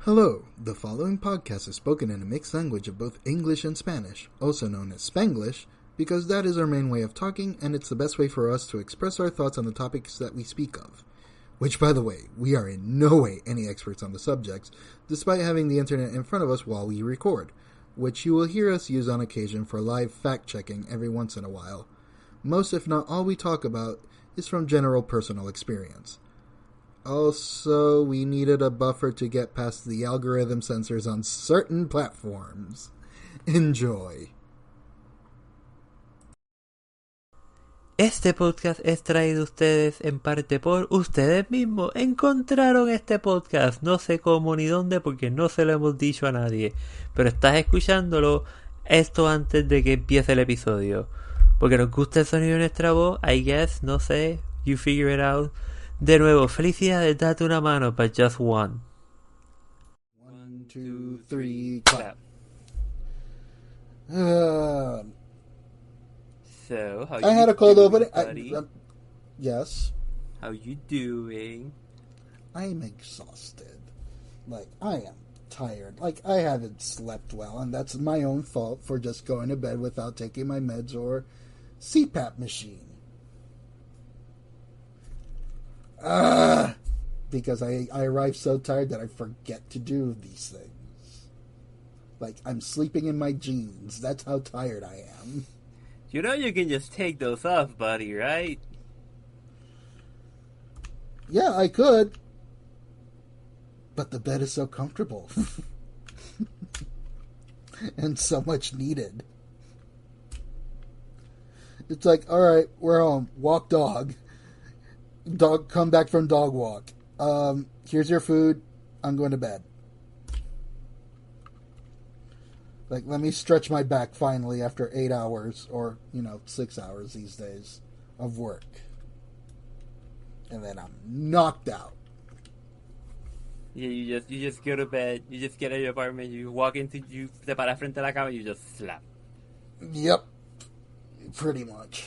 Hello, the following podcast is spoken in a mixed language of both English and Spanish, also known as Spanglish, because that is our main way of talking and it's the best way for us to express our thoughts on the topics that we speak of. Which, by the way, we are in no way any experts on the subjects, despite having the internet in front of us while we record, which you will hear us use on occasion for live fact-checking every once in a while. Most, if not all, we talk about is from general personal experience. Also, we needed a buffer to get past the algorithm censors on certain platforms. Enjoy. Este podcast es traído a ustedes en parte por ustedes mismos. Encontraron este podcast, no sé cómo ni dónde porque no se lo hemos dicho a nadie. Pero estás escuchándolo esto antes de que empiece el episodio. Porque nos gusta el sonido de nuestra voz, I guess, no sé, you figure it out. De nuevo, felicidades, date una mano, but just one. 1, 2, 3, clap. So, how I had a cold opening. Yes. How you doing? I'm exhausted. I am tired. I haven't slept well, and that's my own fault for just going to bed without taking my meds or CPAP machine. Because I arrive so tired that I forget to do these things. I'm sleeping in my jeans. That's how tired I am. You know you can just take those off, buddy, right? Yeah, I could. But the bed is so comfortable. And so much needed. It's alright, we're home. Walk dog. Dog, come back from dog walk. Here's your food. I'm going to bed. Let me stretch my back finally after 8 hours, or, 6 hours these days, of work. And then I'm knocked out. Yeah, you just go to bed, you just get out of your apartment, you walk into, you te paras frente a la cama, you just slap. Yep. Pretty much.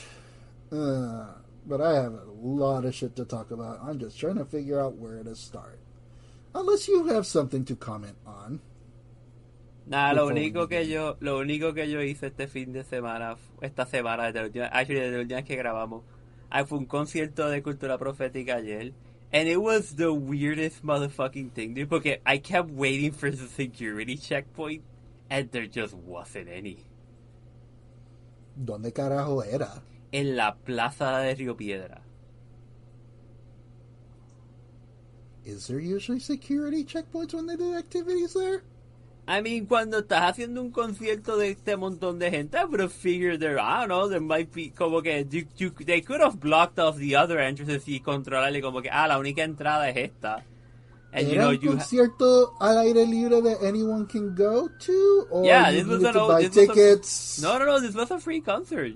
But I have a lot of shit to talk about. I'm just trying to figure out where to start. Unless you have something to comment on. Nada, lo único que yo hice esta semana, desde la última vez que grabamos, fue un concierto de cultura profética ayer. And it was the weirdest motherfucking thing, dude, porque I kept waiting for the security checkpoint, and there just wasn't any. ¿Dónde carajo era? En la plaza de Río Piedra. Is there usually security checkpoints when they do activities there? I mean, cuando estás haciendo un concierto de este montón de gente, I would have figured there, I don't know, there might be, como que, they could have blocked off the other entrances y controlarle como que, la única entrada es esta. And ¿Era un concierto al aire libre that anyone can go to? Or yeah, you this was needed to buy tickets? No, this was a free concert.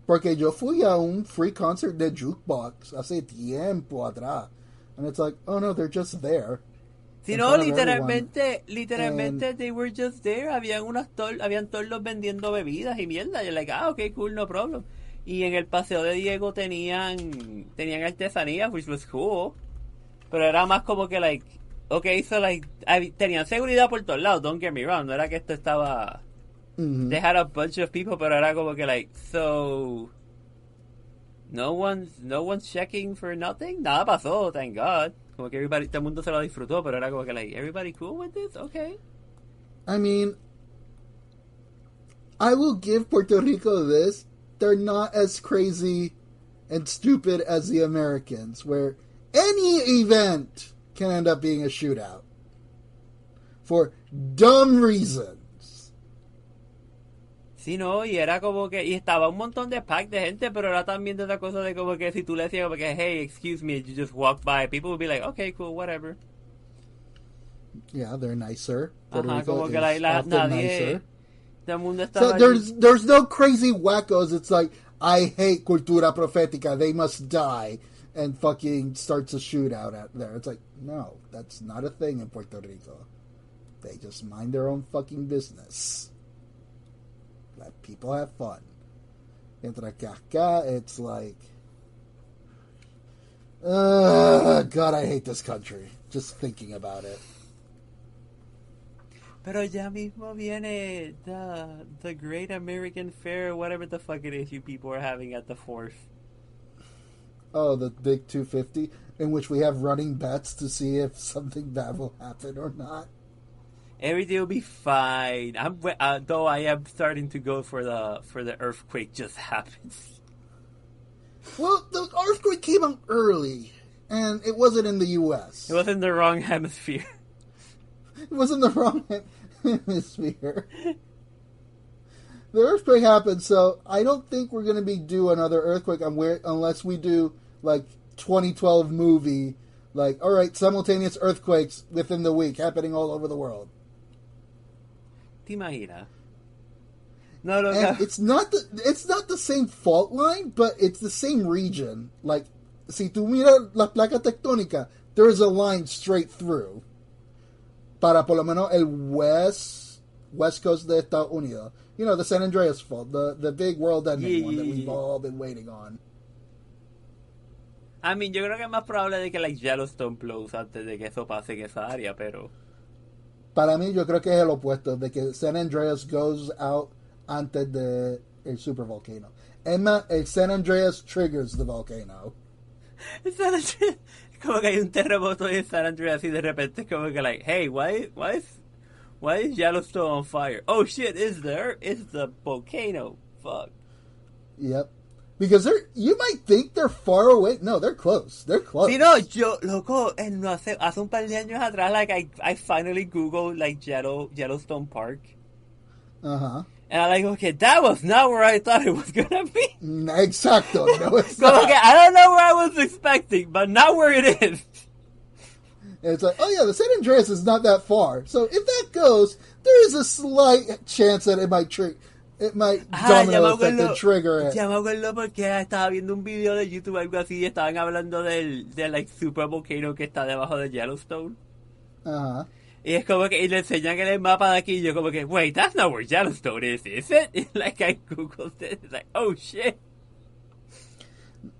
Porque yo fui a un free concert de Jukebox hace tiempo atrás. And it's oh no, they're just there. Si no, literalmente, they were just there. Habían torlos vendiendo bebidas y mierda. You're okay, cool, no problem. Y en el paseo de Diego tenían artesanía, which was cool. Pero era más como que, okay, so, tenían seguridad por todos lados, don't get me wrong. No era que esto estaba... Mm-hmm. They had a bunch of people, pero era como que, so... No one's checking for nothing? Nada pasó, thank God. Como que todo el mundo se lo disfrutó, pero era como que, everybody cool with this? Okay. I mean, I will give Puerto Rico this. They're not as crazy and stupid as the Americans, where any event can end up being a shootout. For dumb reasons. Sí, no, y era como que... Y estaba un montón de pack de gente, pero era también de esa cosa de como que si tú le decías como que, hey, excuse me, you just walk by, people would be okay, cool, whatever. Yeah, they're nicer. Ajá, como que nadie... Nicer. Todo el mundo estaba... So there's no crazy wackos. It's I hate cultura profética, they must die, and fucking starts a shootout out there. It's no, that's not a thing in Puerto Rico. They just mind their own fucking business. Let people have fun. Mientras que acá, it's God, I hate this country. Just thinking about it. Pero ya mismo viene the Great American Fair, whatever the fuck it is you people are having at the 4th. Oh, the big 250, in which we have running bets to see if something bad will happen or not. Everything will be fine. Though I am starting to go for the earthquake just happens. Well, the earthquake came out early, and it wasn't in the U.S. It was in the wrong hemisphere. It was in the wrong hemisphere. The earthquake happened, so I don't think we're going to be due another earthquake unless we do, like, 2012 movie, like, all right, simultaneous earthquakes within the week happening all over the world. ¿Te imaginas? No. It's not the same fault line, but it's the same region. Like, si tú miras la placa tectónica, there is a line straight through. Para por lo menos el west coast de Estados Unidos. You know, the San Andreas fault, the big world-ending one that we've all been waiting on. I mean, yo creo que es más probable de que like Yellowstone blows antes de que eso pase en esa área, pero... Para mí, yo creo que es el opuesto, de que San Andreas goes out antes de el supervolcano. El San Andreas triggers the volcano. San Andreas, como que hay un terremoto en San Andreas y de repente es como que like, hey, why is Yellowstone on fire? Oh shit, it's the volcano. Fuck. Yep. Because you might think they're far away. No, they're close. They're close. Sí, no, yo, loco, hace un par de años atrás, like, I finally Googled, like, Yellowstone Park. Uh-huh. And I'm like, okay, that was not where I thought it was gonna be. Exacto. No, it's not. Okay, I don't know where I was expecting, but not where it is. And it's like, oh yeah, the San Andreas is not that far. So if that goes, there is a slight chance that it might domino effect and trigger it. Ya me acuerdo porque estaba viendo un video de YouTube o algo así y estaban hablando del like super volcano que está debajo de Yellowstone. Uh-huh. Y es como que y le enseñan en el mapa de aquí y yo como que, wait, that's not where Yellowstone is it? And like I googled it, it's like, oh shit.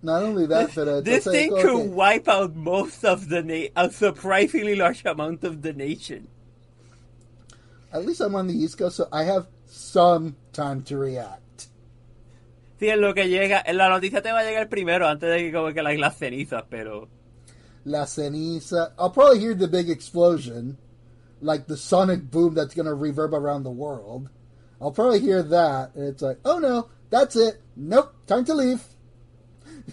Not only that, but this thing could wipe out most of a surprisingly large amount of the nation. At least I'm on the East Coast, so I have some time to react. Sí, en lo que llega, en la noticia te va a llegar primero antes de que como que las cenizas, pero... La ceniza. I'll probably hear the big explosion, like the sonic boom that's going to reverb around the world. I'll probably hear that, and it's like, oh no, that's it. Nope, time to leave.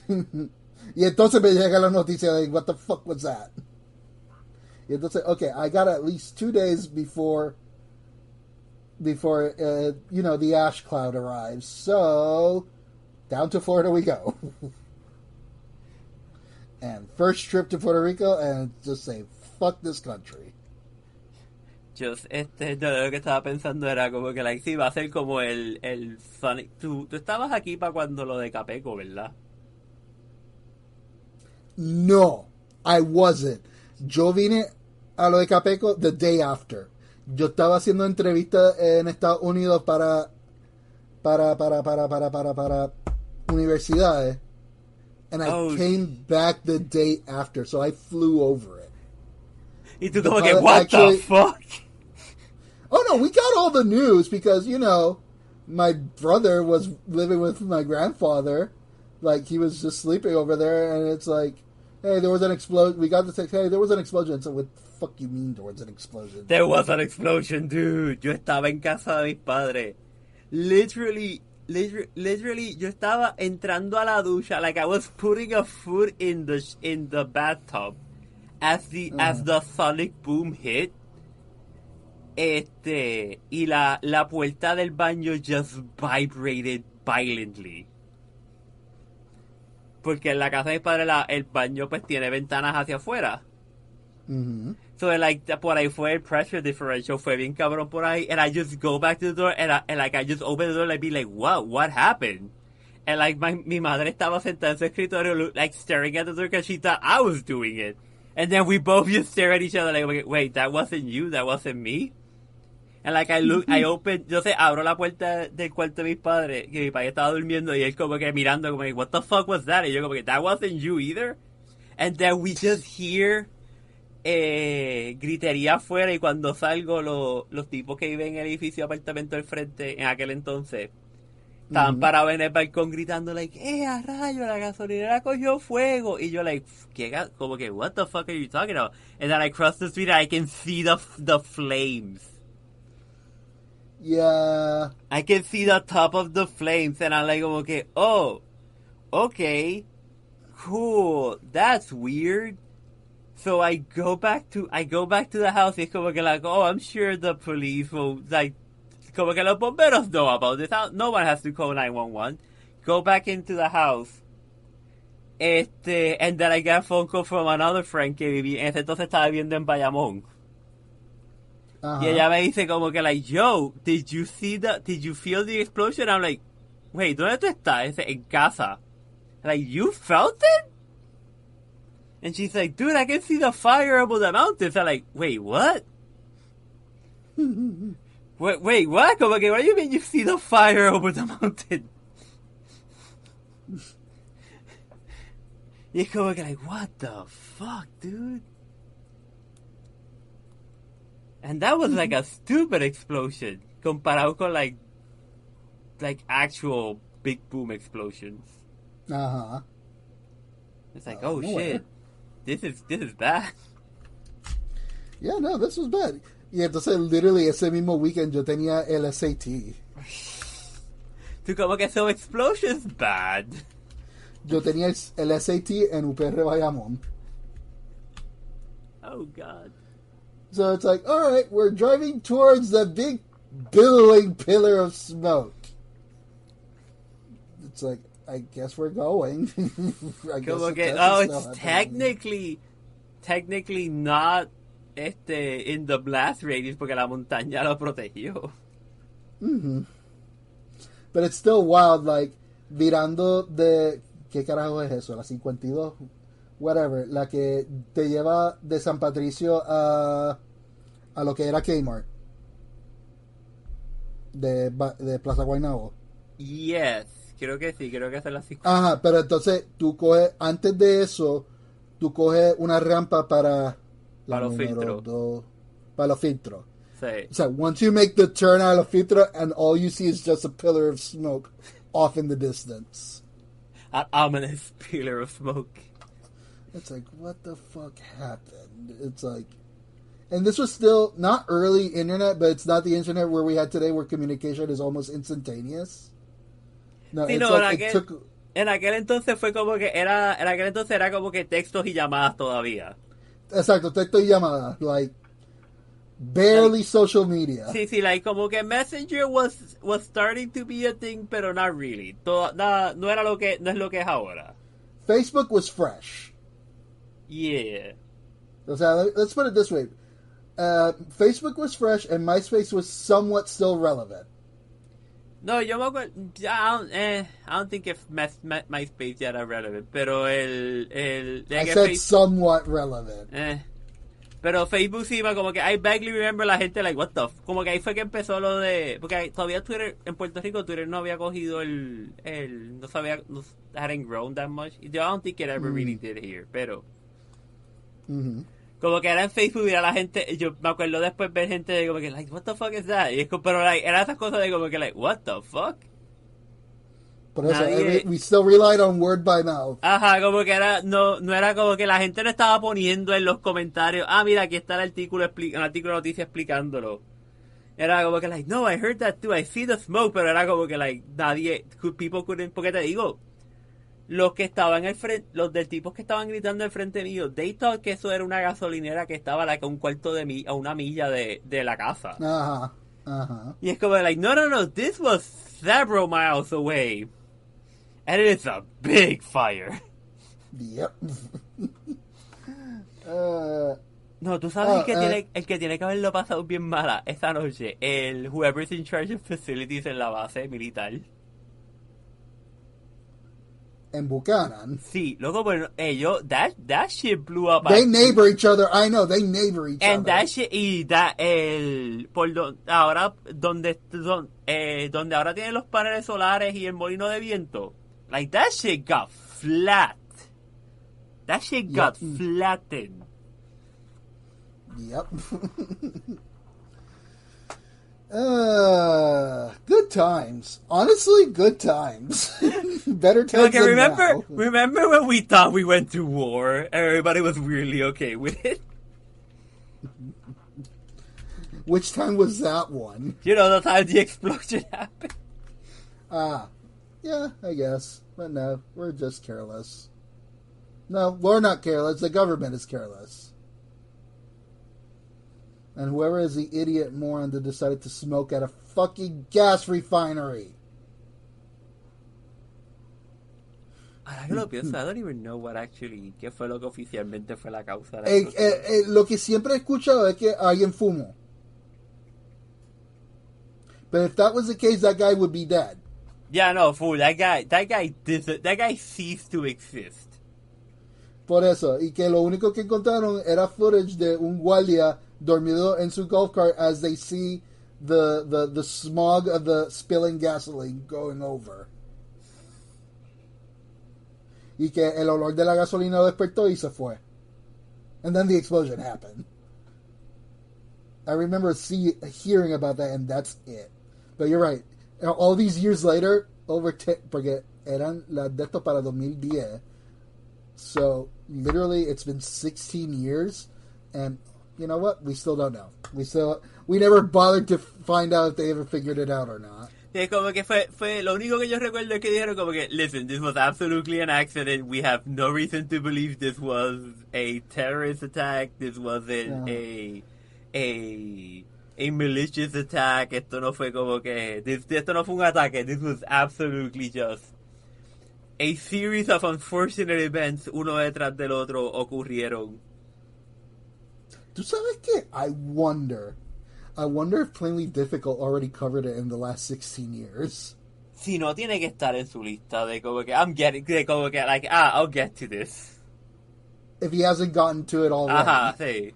Y entonces me llega la noticia like, what the fuck was that? Y entonces, okay, I got at least 2 days before the ash cloud arrives. So, down to Florida we go. And first trip to Puerto Rico, and just say, fuck this country. Yo lo que estaba pensando era como que like, sí, va a ser como el Sonic. Tú estabas aquí para cuando lo de Capeco, ¿verdad? No, I wasn't. Yo vine a lo de Capeco the day after. Yo estaba haciendo entrevistas en Estados Unidos para universidades. And I came back the day after, so I flew over it. Y tú como que, what the fuck? Oh no, we got all the news because, my brother was living with my grandfather. Like, he was just sleeping over there, and it's like, hey, there was an explosion. We got the text, hey, there was an explosion. So what the fuck you mean there was an explosion? There was an explosion, dude. Yo estaba en casa de mis padres. Literally, yo estaba entrando a la ducha, like I was putting a foot in the bathtub as the sonic boom hit. Y la puerta del baño just vibrated violently. Porque en la casa de mis padres el baño pues tiene ventanas hacia afuera. Mm-hmm. So like por ahí fue el pressure differential, fue bien cabrón por ahí, and I just go back to the door and I just open the door and I be like, what happened? And like mi madre estaba sentada en su escritorio like staring at the door because she thought I was doing it. And then we both just stare at each other like, wait, that wasn't you, that wasn't me? And like I open, yo abro la puerta del cuarto de mis padres, que mi padre estaba durmiendo y él como que mirando como, what the fuck was that? Y yo como que, that wasn't you either? And then we just hear gritería afuera, y cuando salgo los tipos que viven en el edificio de apartamento del frente en aquel entonces estaban parados en el balcón gritando like, a rayo, la gasolinera cogió fuego, y yo like, como que what the fuck are you talking about? And then I cross the street and I can see the flames. Yeah, I can see the top of the flames, and I'm like, como que, oh, okay, cool, that's weird. So I go back to the house, y es como que like, oh, I'm sure the police will, like, como que los bomberos know about this. No one has to call 911. Go back into the house. And then I get a phone call from another friend que vivía, en ese entonces estaba viviendo en Bayamón. Y ella me dice como que like, yo, did you feel the explosion? I'm like, wait, ¿dónde tú estás? Dice, en casa. Like, you felt it? And she's like, dude, I can see the fire above the mountains. I'm like, wait, what? wait, what? Como que, what do you mean you see the fire over the mountain? Y es como que like, what the fuck, dude? And that was like a stupid explosion comparado con like actual big boom explosions. It's like, oh shit, this is bad. Yeah, no, this was bad. Y entonces, literally, ese mismo weekend yo tenía el SAT. Tú como que so explosions bad. Yo tenía el SAT en UPR Bayamón. Oh God. So it's like, all right, we're driving towards the big billowing pillar of smoke. It's like, I guess we're going. I guess como que, oh, it's technically not in the blast radius porque la montaña lo protegió. But it's still wild, like, virando de... ¿Qué carajo es eso? La 52, whatever, la que te lleva de San Patricio a lo que era Kmart de Plaza Guaynabo. Yes, creo que sí, creo que esa es la 52. Ajá, pero entonces tú coges, antes de eso, tú coges una rampa para los filtros. Para los filtros. Sí. So once you make the turn out of filtro and all you see is just a pillar of smoke off in the distance. An ominous pillar of smoke. It's like, what the fuck happened? It's like, and this was still not early internet, but it's not the internet where we had today, where communication is almost instantaneous. No, sí, it's no, like en aquel entonces fue como que en aquel entonces era como que textos y llamadas todavía. Exacto, texto y llamada, like barely like, social media. Sí, like como que Messenger was starting to be a thing, pero not really. No es lo que es ahora. Facebook was fresh. Yeah. O sea, let's put it this way. Facebook was fresh and MySpace was somewhat still relevant. No, yo me acuerdo, I don't think if MySpace ya era relevant, pero I said somewhat relevant. Pero Facebook sí iba como que, I vaguely remember la gente like, what the como que ahí fue que empezó lo de, porque todavía Twitter, en Puerto Rico Twitter no había cogido no hadn't grown that much. I don't think it ever really did here, pero como que era en Facebook y era la gente, yo me acuerdo después ver gente de como que like, what the fuck is that? Y es como, pero like, era esas cosas de como que like, what the fuck? Por eso, we still relied on word by mouth. Ajá, como que no era como que la gente no estaba poniendo en los comentarios, mira, aquí está el artículo de noticia explicándolo. Era como que like, no, I heard that too, I see the smoke, pero era como que like, people couldn't, porque te digo, los que estaban los del tipos que estaban gritando al frente mío, they thought que eso era una gasolinera que estaba like, a una milla de la casa. Ajá. Y es como like, no, this was several miles away. And it is a big fire. Yep. No, tú sabes el que tiene que haberlo pasado bien mala esa noche, el whoever's in charge of facilities en la base militar. En Buchanan. Sí, loco, bueno, ellos, that shit blew up. They neighbor each other, I know, they neighbor each and other. That shit, y ahora, donde ahora tienen los paneles solares y el molino de viento, like, that shit got flat. That shit got flattened. Yep. Good times. Honestly, good times. Better times than now. Remember when we thought we went to war? Everybody was really okay with it. Which time was that one? You know, the time the explosion happened. Yeah, I guess. But no, we're just careless. No, we're not careless. The government is careless. And whoever is the idiot moron that decided to smoke at a fucking gas refinery. Ahora que lo pienso, I don't even know what actually, qué fue lo que oficialmente fue la causa de la lo que siempre he escuchado es que alguien fumó. But if that was the case, that guy would be dead. Yeah, no, fool, that guy ceased to exist. Por eso, y que lo único que encontraron era footage de un guardia dormido en su golf cart as they see the smog of the spilling gasoline going over. Y que el olor de la gasolina lo despertó y se fue. And then the explosion happened. I remember hearing about that, and that's it. But you're right. All these years later, porque eran las de esto para 2010. So, literally, it's been 16 years, and you know what? We still don't know. We never bothered to find out if they ever figured it out or not. Sí, como que fue lo único que yo recuerdo es que dijeron como que, listen, this was absolutely an accident. We have no reason to believe this was a terrorist attack. This wasn't a malicious attack. Esto no fue como que, esto no fue un ataque. This was absolutely just a series of unfortunate events, uno detrás del otro, ocurrieron. ¿Tú sabes qué? I wonder if Plainly Difficult already covered it in the last 16 years. Si no, tiene que estar en su lista de como que, I'll get to this. If he hasn't gotten to it already. Ajá, sí.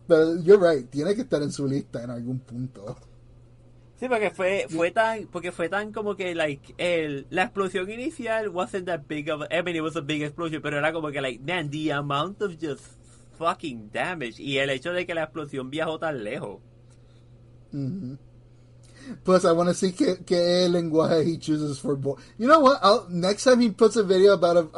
But you're right, tiene que estar en su lista en algún punto. Sí, porque fue tan como que, la explosión inicial wasn't that big of I mean, it was a big explosion, pero era como que, man, the amount of just fucking damage, y el hecho de que la explosión viajó tan lejos. Mm-hmm. Plus, I want to see qué lenguaje he chooses for You know what? Next time he puts a video about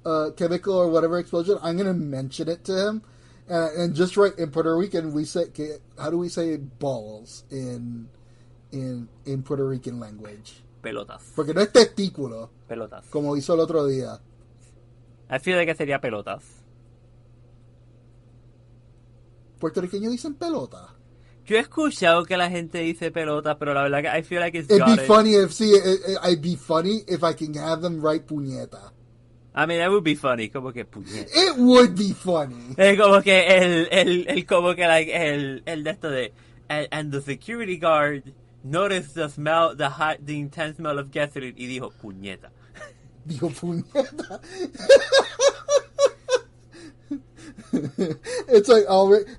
a chemical or whatever explosion, I'm going to mention it to him. And just right, in Puerto Rican, we say, how do we say balls in Puerto Rican language? Pelotas. Porque no es testículo. Pelotas. Como hizo el otro día. I feel que sería pelotas. Puertorriqueños dicen pelota. Yo he escuchado que la gente dice pelotas, pero la verdad que I feel like it's It'd be funny if I can have them write puñeta. I mean, that would be funny, como que puñeta. It would be funny. Es como que el de esto de, and the security guard noticed the smell, the intense smell of gasoline, y dijo puñeta. Dijo puñeta. It's like,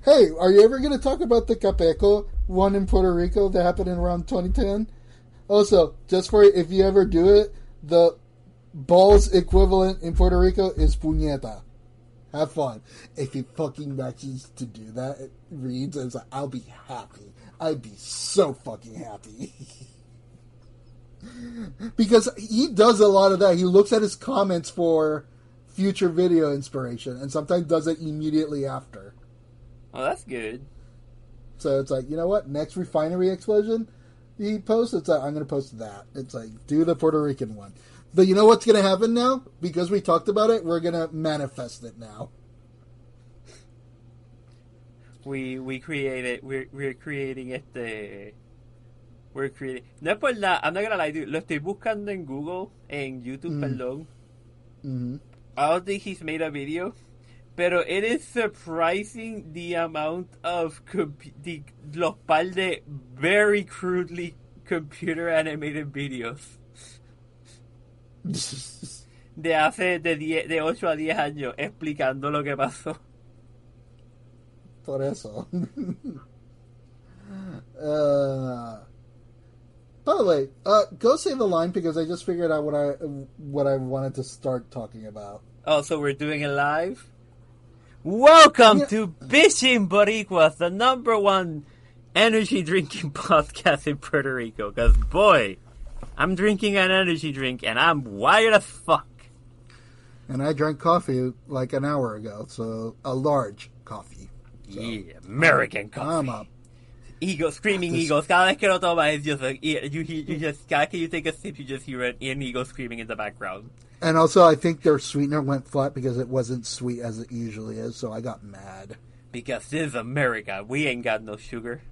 hey, are you ever going to talk about the Capeco one in Puerto Rico that happened in around 2010? Also, just for if you ever do it, the balls equivalent in Puerto Rico is puñeta. Have fun. If he fucking matches to do that, it reads, it's like, I'll be happy. I'd be so fucking happy. Because he does a lot of that. He looks at his comments for future video inspiration, and sometimes does it immediately after. Oh, that's good. So it's like, you know what? Next refinery explosion he posts, it's like, I'm going to post that. It's like, do the Puerto Rican one. But you know what's going to happen now? Because we talked about it, we're going to manifest it now. We created, we're creating we're creating, no es por nada, I'm not gonna lie to you, lo estoy buscando en Google, en YouTube, perdón. Mm-hmm. I don't think he's made a video, pero it is surprising the amount of los par de very crudely computer animated videos de hace de 8 a 10 años explicando lo que pasó. Por eso. By the way, go say the line because I just figured out what I wanted to start talking about. Oh, so we're doing it live? Welcome to Bichin Boricuas, the #1 energy drinking podcast in Puerto Rico. Because, boy, I'm drinking an energy drink and I'm wired as fuck. And I drank coffee like an hour ago, so a large coffee. So, yeah, American coffee. I'm up. Eagles, screaming eagles. Cada vez que lo tomas, it's just like, you just, cada vez que you take a sip, you just hear an eagle screaming in the background. And also, I think their sweetener went flat because it wasn't sweet as it usually is, so I got mad. Because this is America. We ain't got no sugar.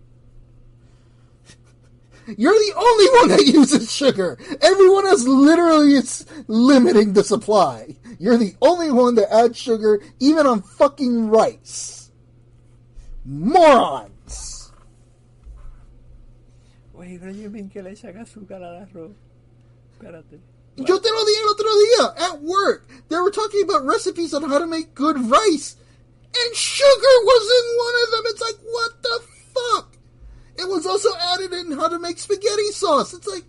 You're the only one that uses sugar. Everyone else literally is limiting the supply. You're the only one that adds sugar, even on fucking rice. Morons! Wait, what do you mean que le echan azúcar al arroz? Espérate. Yo te lo dije el otro día at work. They were talking about recipes on how to make good rice. And sugar wasn't one of them. It's like, what the fuck? It was also added in how to make spaghetti sauce. It's like,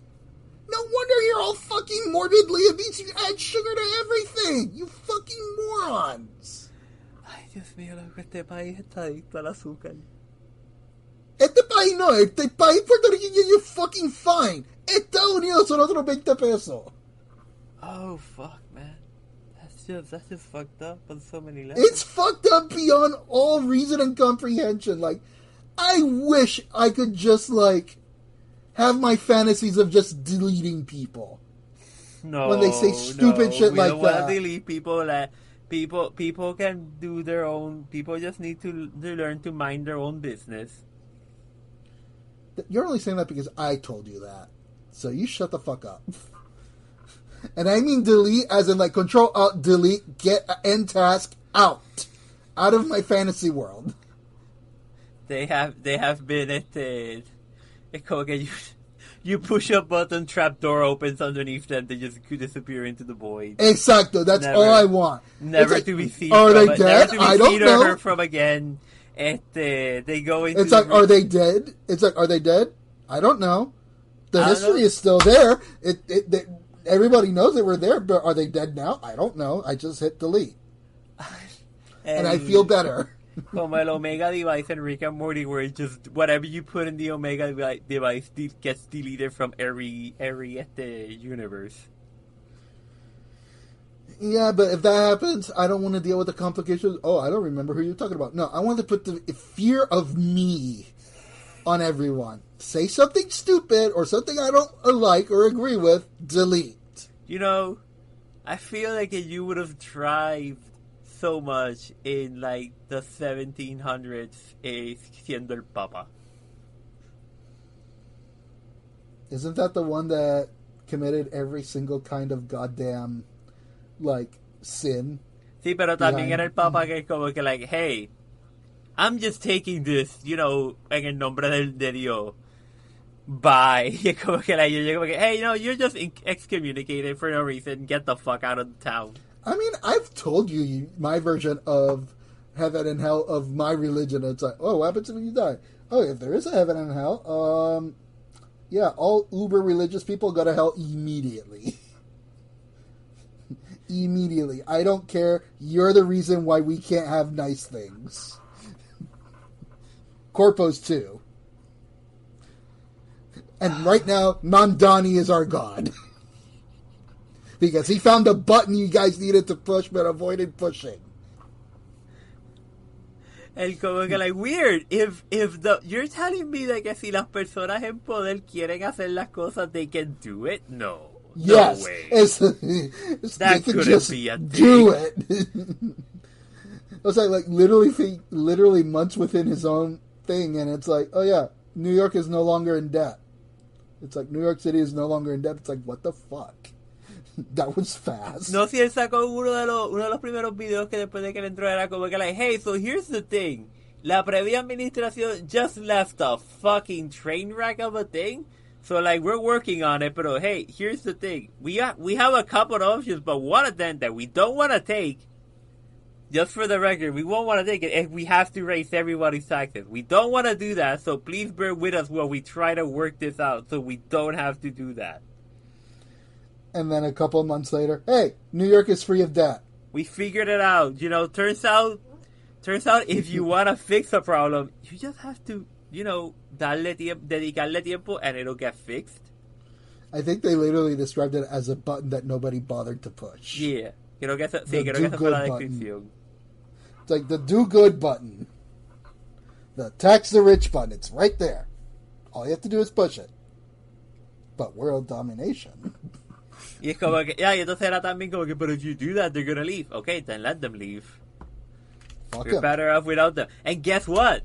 no wonder you're all fucking morbidly obese. You add sugar to everything. You fucking morons. Ay, Dios mío, loco, este país está adicto al azúcar. Este país no, este país puertorriqueño, you're fucking fine. Estados Unidos son otros 20 pesos. Oh, fuck, man. That's just fucked up on so many levels. It's fucked up beyond all reason and comprehension. Like, I wish I could just, like, have my fantasies of just deleting people. No, when they say stupid shit like that. We don't want to delete people. Like, people can do their own. People just need to learn to mind their own business. You're only saying that because I told you that. So you shut the fuck up. And I mean delete as in like Control Alt Delete, get end task out of my fantasy world. They have been it's como que you push a button, trap door opens underneath them, they just disappear into the void. Exacto, that's all I want. Never like, to be seen. Are they dead? Never to be I don't seen know. or heard from again. They go into. It's like, are they dead? It's like, are they dead? I don't know. The history is still there. Everybody knows they were there, but are they dead now? I don't know. I just hit delete. And I feel better. Como el Omega device in Rick and Morty, where it just, whatever you put in the Omega device gets deleted from every universe. Yeah, but if that happens, I don't want to deal with the complications. Oh, I don't remember who you're talking about. No, I want to put the fear of me on everyone. Say something stupid or something I don't like or agree with, delete. You know, I feel like you would have thrived so much in like the 1700s siendo el Papa. Isn't that the one that committed every single kind of goddamn like sin? Sí, pero también era el Papa que es como que like, hey, I'm just taking this, you know, en el nombre de Dios. Bye. Y como que like, yo como que, hey, no, you're just excommunicated for no reason. Get the fuck out of the town. I mean, I've told you my version of heaven and hell of my religion. It's like, oh, what happens if you die? Oh, if there is a heaven and hell, yeah, all uber religious people go to hell immediately. Immediately. I don't care. You're the reason why we can't have nice things. Corpos too. And right now, Nandani is our god. Because he found the button you guys needed to push but avoided pushing. El como que like weird. If you're telling me that que si las personas en poder quieren hacer las cosas, they can do it? No. Yes. No way. That couldn't be a thing. Do it. It's like literally months within his own thing, and it's like, oh yeah, New York is no longer in debt. It's like New York City is no longer in debt. It's like, what the fuck? That was fast. No, si él sacó uno de los primeros videos que después de que él entró era como que like, hey, so here's the thing. La previa administración just left a fucking train wreck of a thing. So like, we're working on it, but hey, here's the thing. We have a couple of options, but one of them that we don't want to take just for the record, we won't want to take it if we have to raise everybody's taxes. We don't want to do that, so please bear with us while we try to work this out so we don't have to do that. And then a couple of months later, hey, New York is free of debt. We figured it out. Turns out if you want to fix a problem, you just have to, dedicarle tiempo and it'll get fixed. I think they literally described it as a button that nobody bothered to push. Yeah. Creo que esa fue la descripción. It's like the do good button. The tax the rich button. It's right there. All you have to do is push it. But world domination. Y es como que, y entonces era también como que, but if you do that, they're gonna leave. Okay, then let them leave. You're better off without them. And guess what?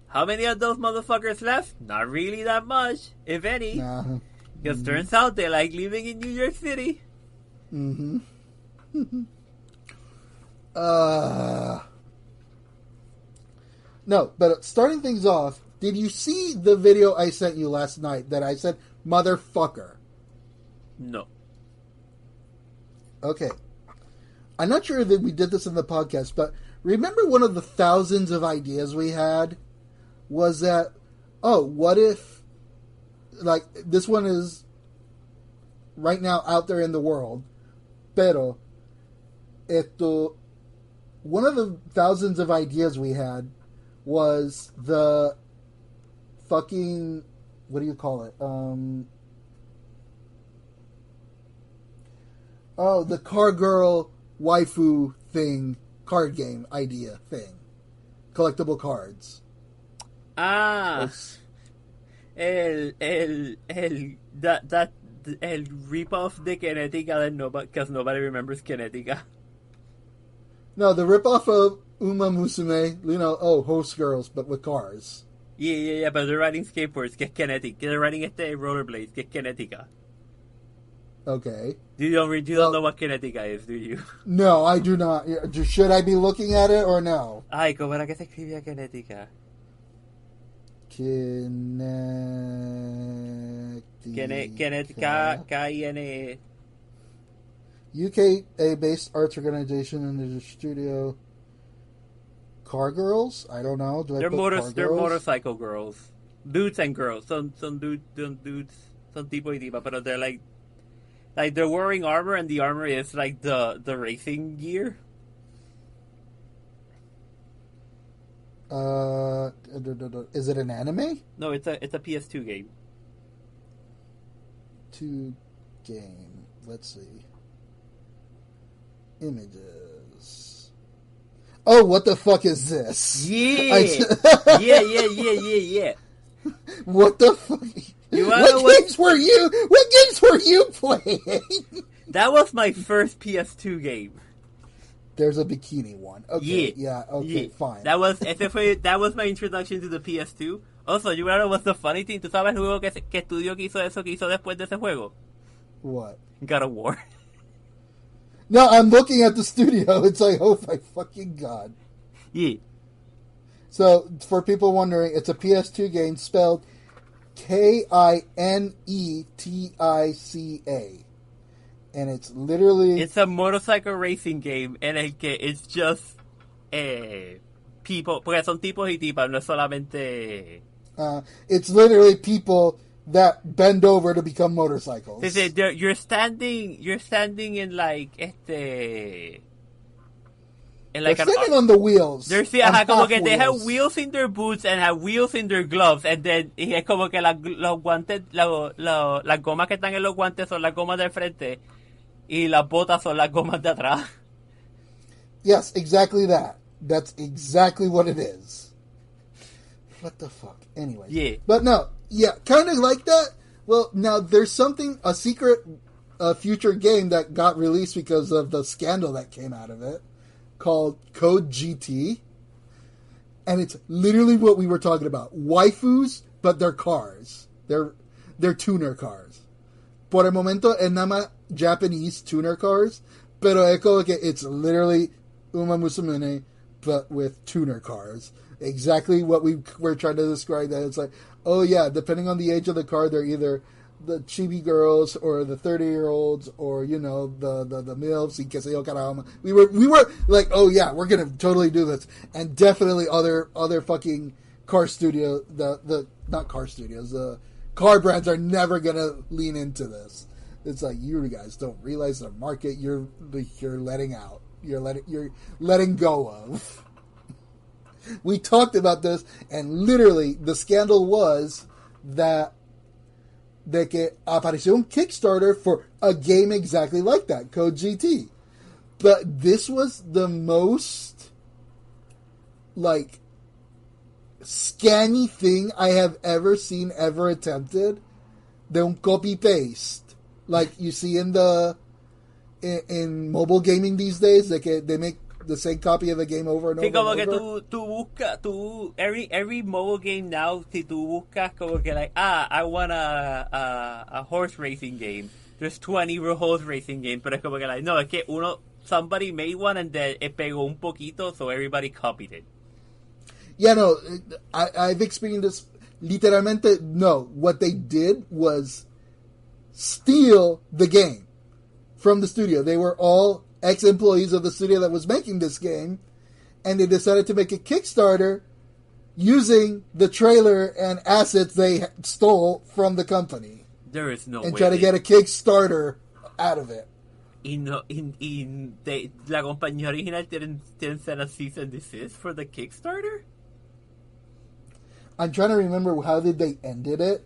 How many of those motherfuckers left? Not really that much, if any. Because turns out they like living in New York City. Mm-hmm. No, but starting things off, did you see the video I sent you last night that I said, motherfucker? No. Okay. I'm not sure that we did this in the podcast, but remember one of the thousands of ideas we had was that, what if, like, this one is right now out there in the world, pero, one of the thousands of ideas we had was the fucking, what do you call it? The car girl waifu thing, card game idea thing. Collectible cards. El rip-off de Kinetica because nobody remembers Kinetica. No, the rip-off of Uma Musume, host girls, but with cars. Yeah, but they're riding skateboards, que es Kinetic. They're riding rollerblades, que es Kinetica. Okay. You don't know what Kinetica is, do you? No, I do not. Should I be looking at it or no? Ay, ¿cómo era que se escribía Kinetica? Kinetica, K-I-N-E. UK-based arts organization in the studio. Car girls? I don't know. They're motorcycle girls. Dudes and girls. Some dudes, some tipo y tipa, pero they're like they're wearing armor, and the armor is like the racing gear. Is it an anime? No, it's a PS2 game. Game. Let's see. Images. Oh, what the fuck is this? Yeah. Yeah. What the fuck? What games were you playing? That was my first PS2 game. There's a bikini one. Okay, yeah, okay, fine. That was my introduction to the PS2. Also, you wanna know what's the funny thing? ¿Tú sabes el juego que estudio que hizo después de ese juego? What? God of War. No, I'm looking at the studio. It's like, oh my fucking god. Yeah. So, for people wondering, it's a PS2 game spelled Kinetica. And it's literally... It's a motorcycle racing game en el que it's just people, porque son tipos y tipas, no es solamente... it's literally people that bend over to become motorcycles. You're standing in They're standing on the wheels. Como que they have wheels in their boots and have wheels in their gloves, and then es como que los guantes, las gomas que están en los guantes son las gomas del frente y las botas son las gomas de atrás. Yes, exactly that. That's exactly what it is. What the fuck? Anyway. Yeah. But no, yeah, kind of like that. Well, now there's a secret future game that got released because of the scandal that came out of it, called Code GT, and it's literally what we were talking about. Waifus, but they're cars. They're tuner cars. Por el momento, es nada más Japanese tuner cars, pero it's literally Uma Musume, but with tuner cars. Exactly what we were trying to describe that. It's like, oh yeah, depending on the age of the car, they're either the chibi girls or the 30-year-olds or, you know, the MILFs y que se yo caramba. We were like, oh yeah, we're going to totally do this. And definitely other fucking car studio, not car studios, the car brands are never going to lean into this. It's like, you guys don't realize the market you're letting out. You're letting go of. We talked about this, and literally the scandal was that de que apareció un Kickstarter for a game exactly like that, Code GT. But this was the most, like, scammy thing I have ever seen, ever attempted. De un copy-paste. Like you see in mobile gaming these days, de que they make the same copy of the game over and over. Sí, como and que over. tú buscas, every mobile game now, si tú buscas como que like, I want a horse racing game. There's 20 horse racing games, pero es como que like, no, es que somebody made one and then it pegó un poquito, so everybody copied it. Yeah, no, I've experienced this. Literalmente, no. What they did was steal the game from the studio. They were all ex-employees of the studio that was making this game, and they decided to make a Kickstarter using the trailer and assets they stole from the company. There is no way. And try to get a Kickstarter out of it. La compañía original didn't send a cease and desist for the Kickstarter? I'm trying to remember how did they ended it.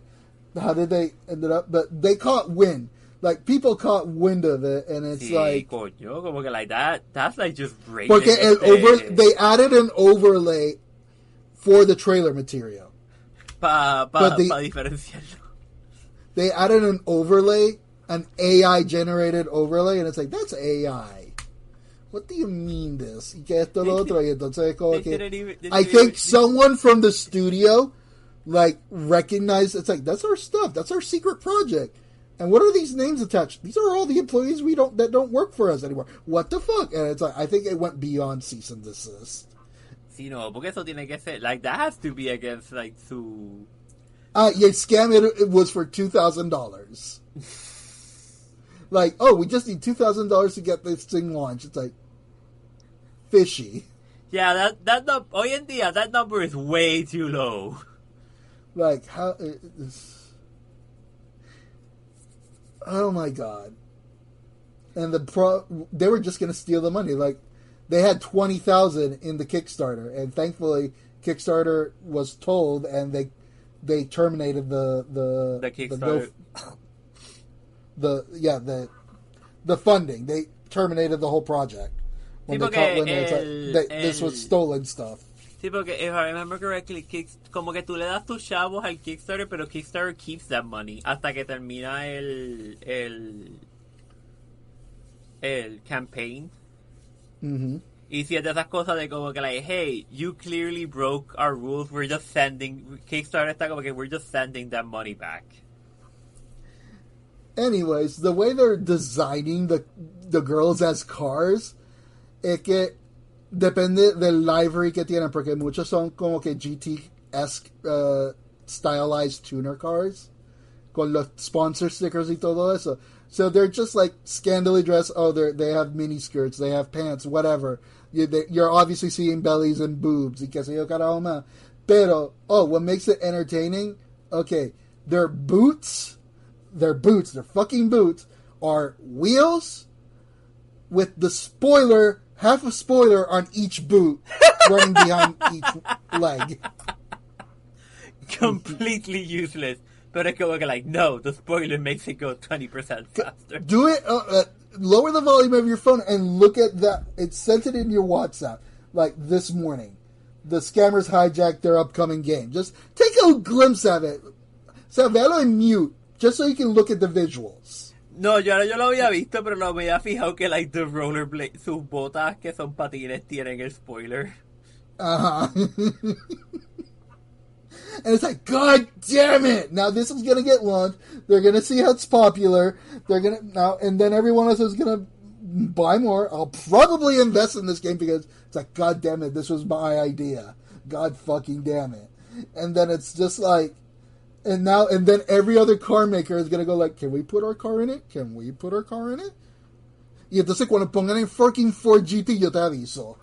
How did they end it up? But they caught wind. Like, people caught wind of it, and it's sí, like... coño, como que like that. That's like just rated. Porque they added an overlay for the trailer material. Pa diferenciarlo. They added an overlay, an AI-generated overlay, and it's like, that's AI. What do you mean this? Y que esto lo otro, y entonces como que... I think someone from the studio, like, recognized, it's like, that's our stuff. That's our secret project. And what are these names attached? These are all the employees that don't work for us anymore. What the fuck? And it's like, I think it went beyond cease and desist. Sí, no, porque eso tiene que ser, like, that has to be against, like, su... Yeah, scam it was for $2,000. Like, oh, we just need $2,000 to get this thing launched. It's like, fishy. Yeah, hoy en día, that number is way too low. Like, how... Oh my god. And they were just going to steal the money. Like, they had $20,000 in the Kickstarter, and thankfully Kickstarter was told, and they terminated the Kickstarter. The funding. They terminated the whole project. When they caught wind, it's like, this was stolen stuff. Sí, porque if I remember correctly, como que tú le das tus chavos al Kickstarter, pero Kickstarter keeps that money hasta que termina el campaign. Mm-hmm. Y si es de esas cosas de como que like, hey, you clearly broke our rules, Kickstarter está como que we're just sending that money back. Anyways, the way they're designing the girls as cars, es que depende del livery que tienen, porque muchos son como que GT-esque stylized tuner cars con los sponsor stickers y todo eso. So they're just like scandally dressed. Oh, they have mini skirts, they have pants, whatever. You're obviously seeing bellies and boobs. Y que se yo caramba. Pero, what makes it entertaining? Okay, their fucking boots, are wheels with the spoiler, half a spoiler on each boot running behind each leg. Completely useless. But I go like, no, the spoiler makes it go 20% faster. Do it, lower the volume of your phone and look at that. It sent it in your WhatsApp, like this morning. The scammers hijacked their upcoming game. Just take a glimpse of it. So, véalo en mute, just so you can look at the visuals. No, yo lo había visto, pero no me había fijado que like the rollerblade, sus botas que son patines tienen el spoiler. And it's like, God damn it! Now this is gonna get launched. They're gonna see how it's popular. And then everyone else is gonna buy more. I'll probably invest in this game because it's like, God damn it, this was my idea. God fucking damn it. And then it's just like, And then every other car maker is going to go like, can we put our car in it? Can we put our car in it? Y entonces cuando pongan el fucking Ford GT, yo te aviso.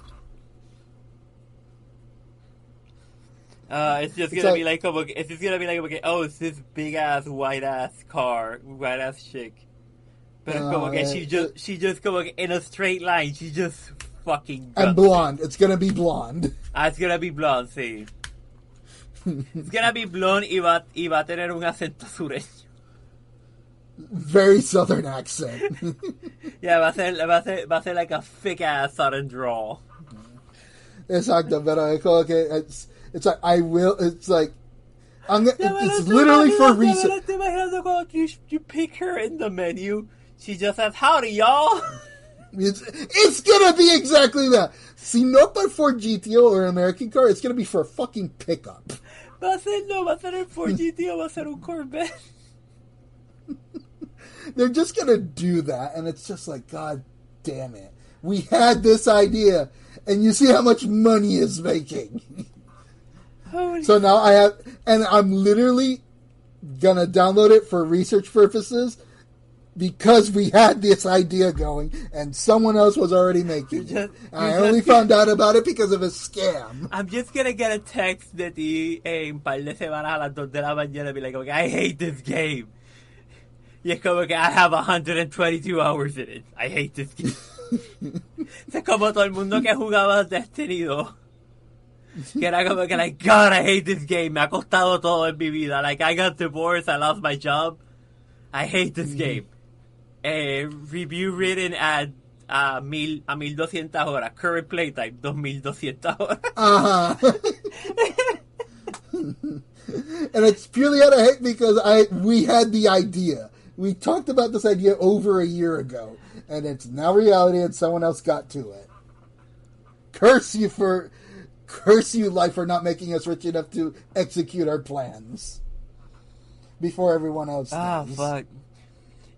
It's just gonna be like, okay, oh, it's this big ass white ass car, white ass chick. But como que she just como que in a straight line, she just fucking guts. And blonde. It's gonna be blonde. It's gonna be blonde, sí. It's gonna be blonde y va a tener un acento sureño. Very southern accent. Yeah, va a ser like a thick ass southern drawl. Exacto, pero es como que it's like it's like it's literally for research. You pick her in the menu. She just says, "Howdy, y'all." It's gonna be exactly that. Si no para Ford GTO or an American car, it's gonna be for a fucking pickup. Va a ser el Ford GTO, va a ser un Corvette. They're just gonna do that, and it's just like, God damn it. We had this idea, and you see how much money it's making. So now I'm literally gonna download it for research purposes because we had this idea going and someone else was already making it. I only found out about it because of a scam. I'm just gonna get a text de ti en par de semanas a las 2 de la mañana and be like, okay, I hate this game. Y es como que I have 122 hours in it. I hate this game. Es como todo el mundo que jugaba Destiny 2. Que era como que, like, God, I hate this game. Me ha costado todo en mi vida. Like, I got divorced, I lost my job. I hate this game. Review written at 1200 horas. Current playtime, 2200 horas. And it's purely out of hate because we had the idea. We talked about this idea over a year ago. And it's now reality and someone else got to it. Curse you, life, for not making us rich enough to execute our plans before everyone else does. Fuck.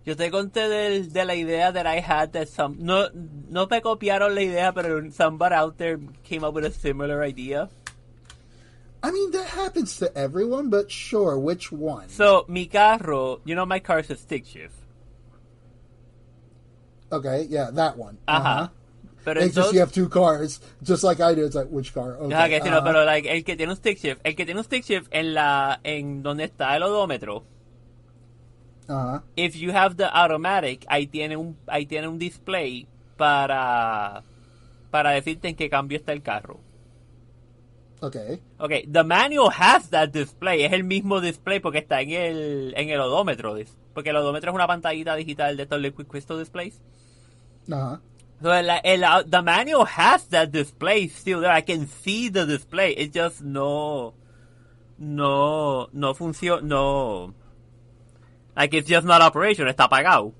Yo te conté de la idea that I had that no me copiaron la idea, pero somebody out there came up with a similar idea. I mean, that happens to everyone, but sure, which one? So, mi carro, my car's a stick shift. Okay, yeah, that one. Ajá. Pero it's just you have two cars, just like I do. It's like, which car? Okay. No, pero like, el que tiene un stick shift en donde está el odómetro. If you have the automatic, ahí tiene un display para decirte en qué cambio está el carro. Okay, the manual has that display. Es el mismo display porque está en el odómetro. Porque el odómetro es una pantallita digital de estos liquid crystal displays. So the manual has that display still there. I can see the display. It just no funciona. No. Like, it's just not operational. Está apagado.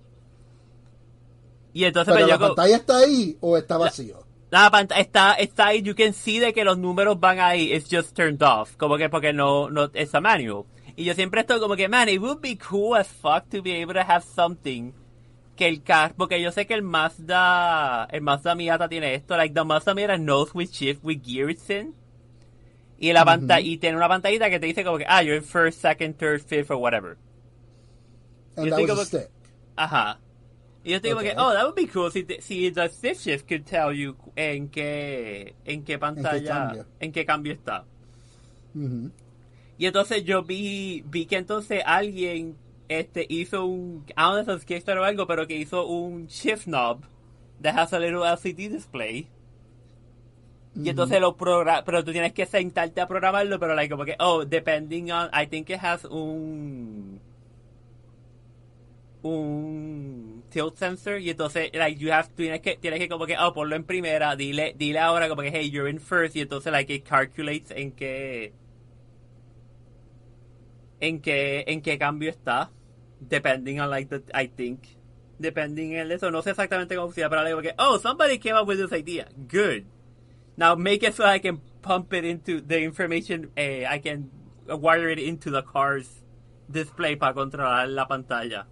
Y entonces ¿Pero la pantalla está ahí o está vacío? La pantalla está ahí. You can see de que los números van ahí. It's just turned off. Como que porque no es a manual. Y yo siempre estoy como que, man, it would be cool as fuck to be able to have something que el carro, porque yo sé que el Mazda Miata tiene esto, like the Mazda Miata knows which shift, which gear it's in. Y la y tiene una pantallita que te dice como que, you're in first, second, third, fifth, or whatever. And that was a stick. Ajá. Y yo digo que, that would be cool si the stick shift could tell you en qué pantalla, en qué cambio está. Y entonces yo vi que entonces alguien hizo un, I don't know if it's Kickstarter o algo, pero que hizo un shift knob that has a little LCD display. Y entonces pero tú tienes que sentarte a programarlo, pero like como que, depending on, I think it has un tilt sensor, y entonces like tienes que como que ponlo en primera, dile ahora como que hey, you're in first, y entonces like it calculates en qué cambio está, depending on like I think depending en eso, no sé exactamente cómo funciona, pero like somebody came up with this idea, good, now make it so I can pump it into the information, I can wire it into the car's display para controlar la pantalla.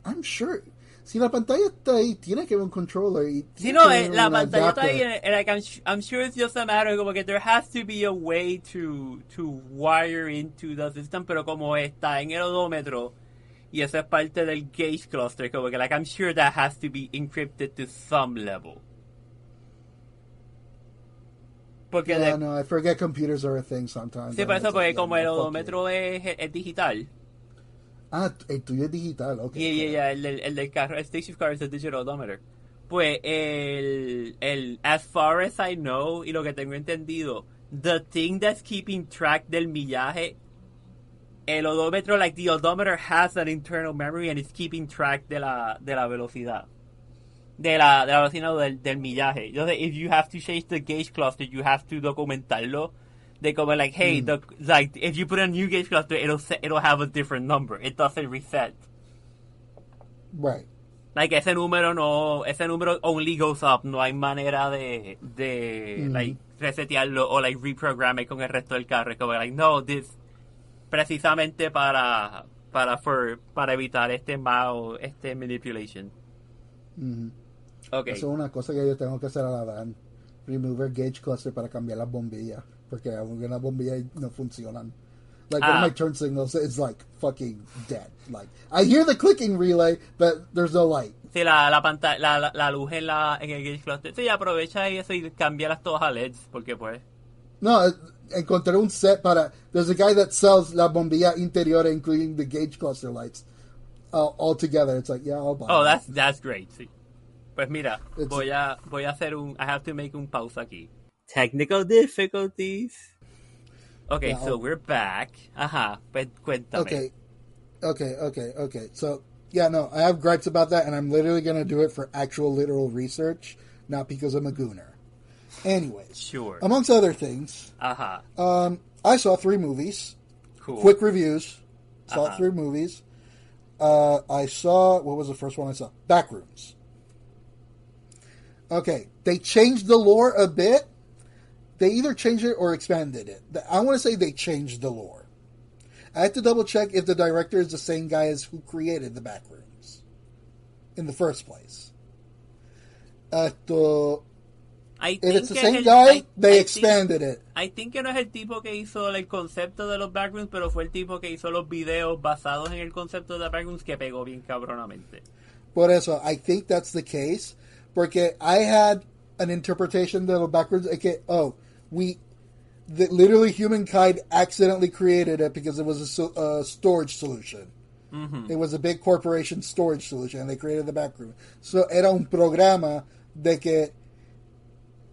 I'm sure. Si la pantalla está ahí, tiene que haber un controller. Y Si no, que haber la un pantalla está adapter. ahí, and like, I'm sure it's just a matter como que there has to be a way to wire into the system, pero como está en el odómetro y eso es parte del gauge cluster, como que like I'm sure that has to be encrypted to some level. Porque Yeah, no, I forget computers are a thing sometimes. sí, por eso, It's porque like, como el no, fuck odómetro es digital. Ah, el tuyo es digital, ok. Yeah, el del carro, el station car es el digital odometer. Pues as far as I know, y lo que tengo entendido, the thing that's keeping track del millaje, el odómetro, like the odometer has an internal memory and it's keeping track de la velocidad. De la velocidad no, del millaje. Entonces, if you have to change the gauge cluster, you have to documentarlo. They go like, hey, like if you put a new gauge cluster, it'll have a different number. It doesn't reset. Right. Like ese número only goes up. No hay manera de like resetearlo o like reprogramar con el resto del carro. Es como like, no, this precisamente para evitar este manipulation. Okay. Eso es una cosa que yo tengo que hacer a la Dan. Remove el gauge cluster para cambiar las bombillas. Porque algunas bombillas no funcionan. Like, one of my turn signals is, like, fucking dead. Like, I hear the clicking relay, but there's no light. Sí, la pantalla, la luz en el gauge cluster. Sí, aprovecha eso y cambiarlas todas a LEDs, porque pues... No, encontré un set para... There's a guy that sells la bombilla interior, including the gauge cluster lights, all together. It's like, yeah, I'll buy it. That's great, sí. Pues mira, voy a hacer I have to make un pausa aquí. Technical difficulties. Okay, yeah, so we're back. Ajá, pues cuéntame. Okay. So, yeah, no, I have gripes about that, and I'm literally going to do it for actual literal research, not because I'm a gooner. Anyways. Sure. Amongst other things, I saw 3 movies. Cool. Quick reviews. Saw 3 movies. I saw, what was the first one I saw? Backrooms. Okay, they changed the lore a bit. They either changed it or expanded it. I want to say they changed the lore. I had to double check if the director is the same guy as who created the Backrooms in the first place. If it's the same guy, they expanded it. I think que no es el tipo que hizo el concepto de los Backrooms, pero fue el tipo que hizo los videos basados en el concepto de los Backrooms que pegó bien cabronamente. Por eso, I think that's the case. Porque I had an interpretation de los Backrooms que, literally humankind accidentally created it because it was a storage solution. Mm-hmm. It was a big corporation storage solution, and they created the Backroom. So era un programa de que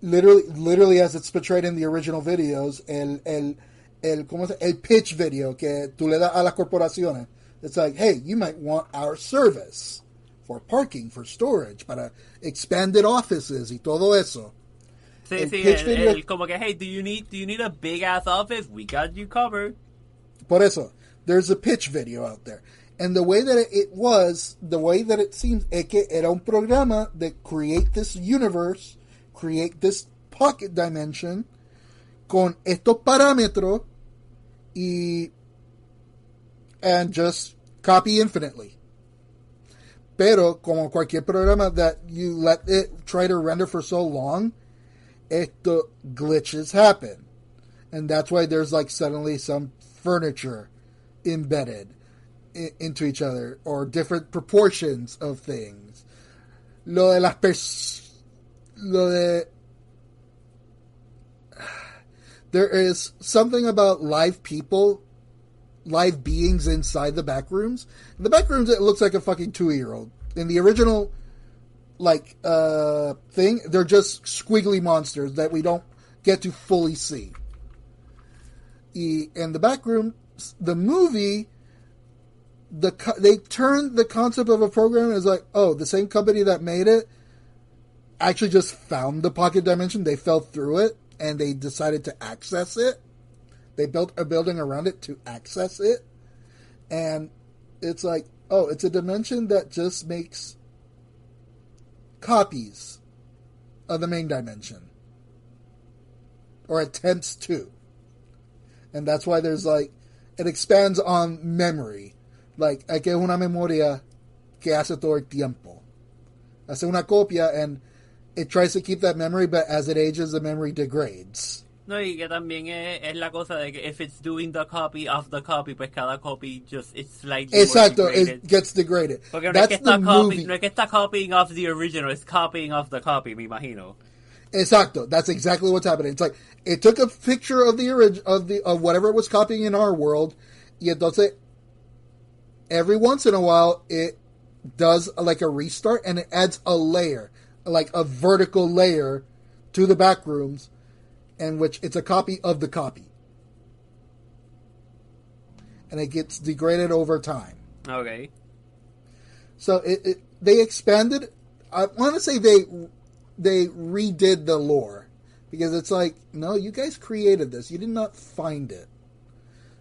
literally as it's portrayed in the original videos, el pitch video que tú le das a las corporaciones. It's like, hey, you might want our service for parking, for storage, para expanded offices y todo eso. Sí, como que, hey, do you need a big ass office? We got you covered. Por eso, there's a pitch video out there. And the way that the way that it seems, es que era un programa de create this universe, create this pocket dimension, con estos parámetros, and just copy infinitely. Pero, como cualquier programa that you let it try to render for so long, glitches happen. And that's why there's like suddenly some furniture embedded into each other, or different proportions of things. There is something about live beings inside the Backrooms. In the Backrooms, it looks like a fucking 2-year-old. In the original, thing, they're just squiggly monsters that we don't get to fully see. In the Backrooms, the movie, they turned the concept of a program as like, the same company that made it actually just found the pocket dimension. They fell through it, and they decided to access it. They built a building around it to access it. And it's like, it's a dimension that just makes copies of the main dimension. Or attempts to. And that's why there's it expands on memory. Like, hay que una memoria que hace todo el tiempo. Hace una copia, and it tries to keep that memory, but as it ages, the memory degrades. No, y que también es la cosa de que if it's doing the copy of the copy, pues cada copy just it's slightly Exacto, more degraded. it gets degraded. Porque That's the movie. No es que está copying of the original, it's copying of the copy, me imagino. Exacto. That's exactly what's happening. It's like it took a picture of the of whatever it was copying in our world, y entonces every once in a while it does like a restart and it adds a layer, like a vertical layer to the back rooms, in which it's a copy of the copy. And it gets degraded over time. Okay. So they expanded. I want to say they redid the lore, because it's like, no, you guys created this. You did not find it.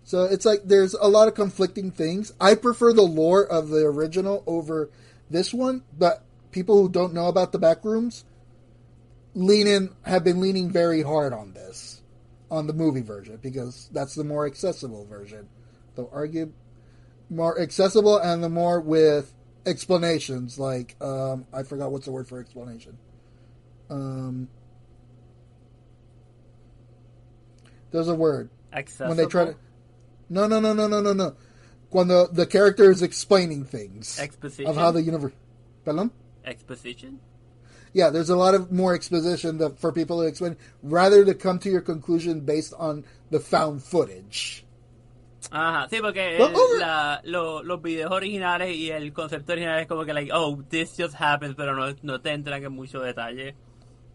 So it's like there's a lot of conflicting things. I prefer the lore of the original over this one, but people who don't know about the backrooms have been leaning very hard on this, on the movie version, because that's the more accessible version. They'll argue more accessible and the more with explanations, like I forgot what's the word for explanation. There's a word. Accessible? When they try to... No. When the character is explaining things. Exposition? Of how the universe... Pardon? Exposition? Yeah, there's a lot of more exposition for people to explain, rather to come to your conclusion based on the found footage. Ajá, sí, porque los videos originales y el concepto original es como que like, oh, this just happens, pero no te entran en mucho detalle.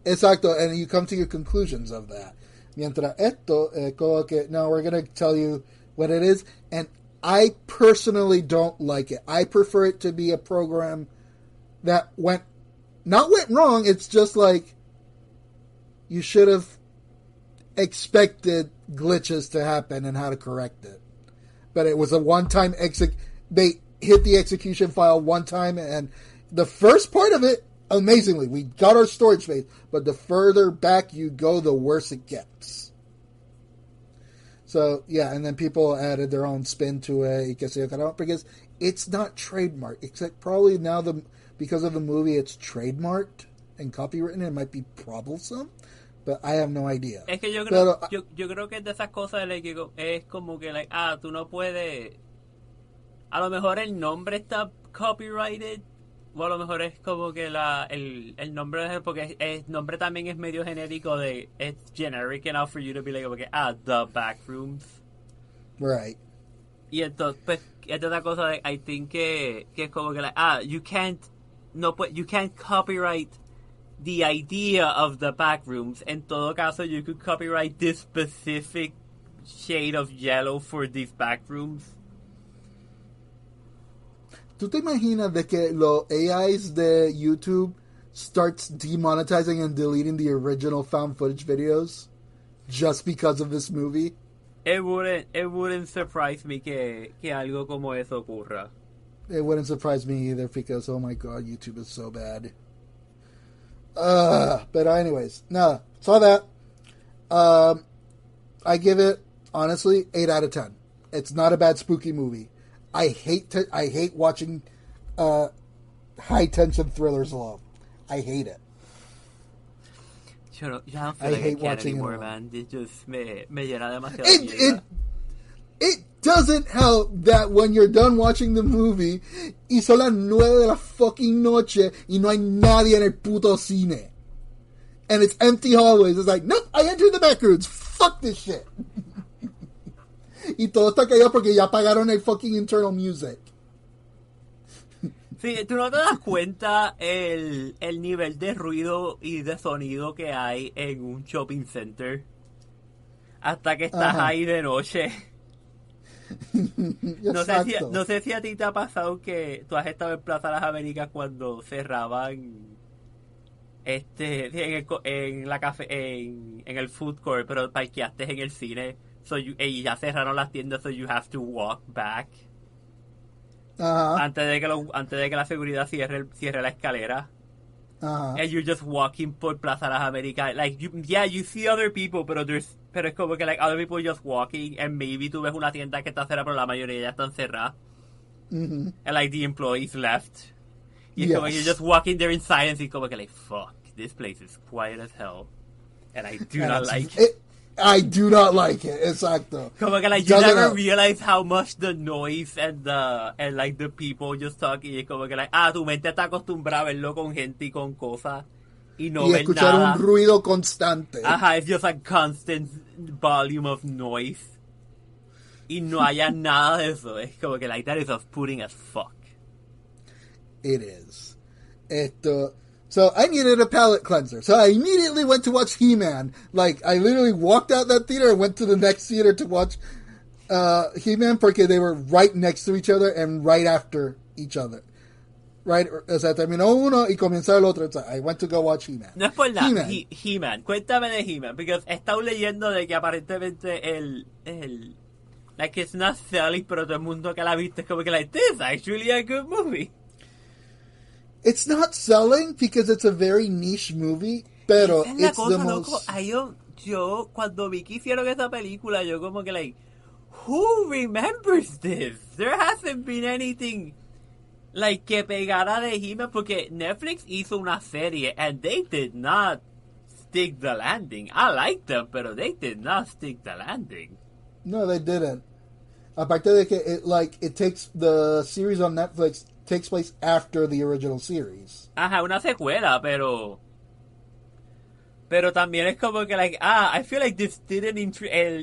Exacto, and you come to your conclusions of that. Mientras esto, como que, no, we're going to tell you what it is, and I personally don't like it. I prefer it to be a program that went wrong, it's just like, you should have expected glitches to happen and how to correct it. But it was a one-time they hit the execution file one time, and the first part of it, amazingly, we got our storage space, but the further back you go, the worse it gets. So, yeah, and then people added their own spin to it, because it's not trademarked, except probably now because of the movie, it's trademarked and copywritten, it might be troublesome, but I have no idea. Es que yo creo que es de esas cosas like, es como que like, tú no puedes, a lo mejor el nombre está copyrighted, o a lo mejor es como que el nombre, porque el nombre también es medio genérico de, it's generic enough for you to be like, okay, the Backrooms. Right. Y entonces, pues, es de otra cosa de, I think que es como que like, you can't copyright the idea of the Backrooms. En todo caso, you could copyright this specific shade of yellow for these Backrooms. ¿Tú te imaginas de que los AIs de YouTube starts demonetizing and deleting the original found footage videos just because of this movie? It wouldn't surprise me que algo como eso ocurra. It wouldn't surprise me either, because, oh my god, YouTube is so bad. But anyways, no, saw that. I give it, honestly, 8 out of 10. It's not a bad spooky movie. I hate watching high tension thrillers alone. I hate it. Yo don't feel like I can anymore, man. It just me llena demasiado mierda. It doesn't help that when you're done watching the movie y son las 9 de la fucking noche y no hay nadie en el puto cine. And it's empty hallways. It's like, nope, I entered the back rooms. Fuck this shit. Y todo está callado porque ya apagaron el fucking internal music. Sí, tú no te das cuenta el nivel de ruido y de sonido que hay en un shopping center hasta que estás ahí de noche. No sé si a ti te ha pasado que tú has estado en Plaza Las Américas cuando cerraban en el food court, pero parqueaste en el cine, y ya cerraron las tiendas, so you have to walk back. Antes de que la seguridad cierre la escalera. And you're just walking por Plaza Las Américas. Like, you see other people, pero es como que like other people just walking, and maybe tú ves una tienda que está cerrada, pero la mayoría ya están cerradas. And like the employees left. Y es como you're just walking there in silence y como que like, fuck, this place is quiet as hell. And I do not like it. I do not like it, exacto. Como que like, you never realize how much the noise and like the people just talking, y es como que like, tu mente está acostumbrada a verlo con gente y con cosas. Y no ver escuchar nada. un ruido constante. Ajá, it's just a constant volume of noise. Y no haya nada de eso. Es como que like, that is off-putting as fuck. It is. So I needed a palate cleanser. So I immediately went to watch He-Man. Like, I literally walked out that theater and went to the next theater to watch He-Man porque they were right next to each other and right after each other. Right? O sea, terminó uno y comenzó el otro. So I went to go watch He-Man. No es por nada. He-Man. Cuéntame de He-Man. Porque he estado leyendo de que aparentemente like, it's not selling, pero todo el mundo que la viste es como que like, this is actually a good movie. It's not selling because it's a very niche movie, pero es la it's cosa, the most... Yo, cuando vi que hicieron esa película, yo como que like, who remembers this? There hasn't been anything like que pegara de He-Man, porque Netflix hizo una serie and they did not stick the landing. I like them, pero they did not stick the landing. No, they didn't. Aparte de que it takes the series on Netflix takes place after the original series. Ajá, una secuela, pero también es como que like, I feel like this didn't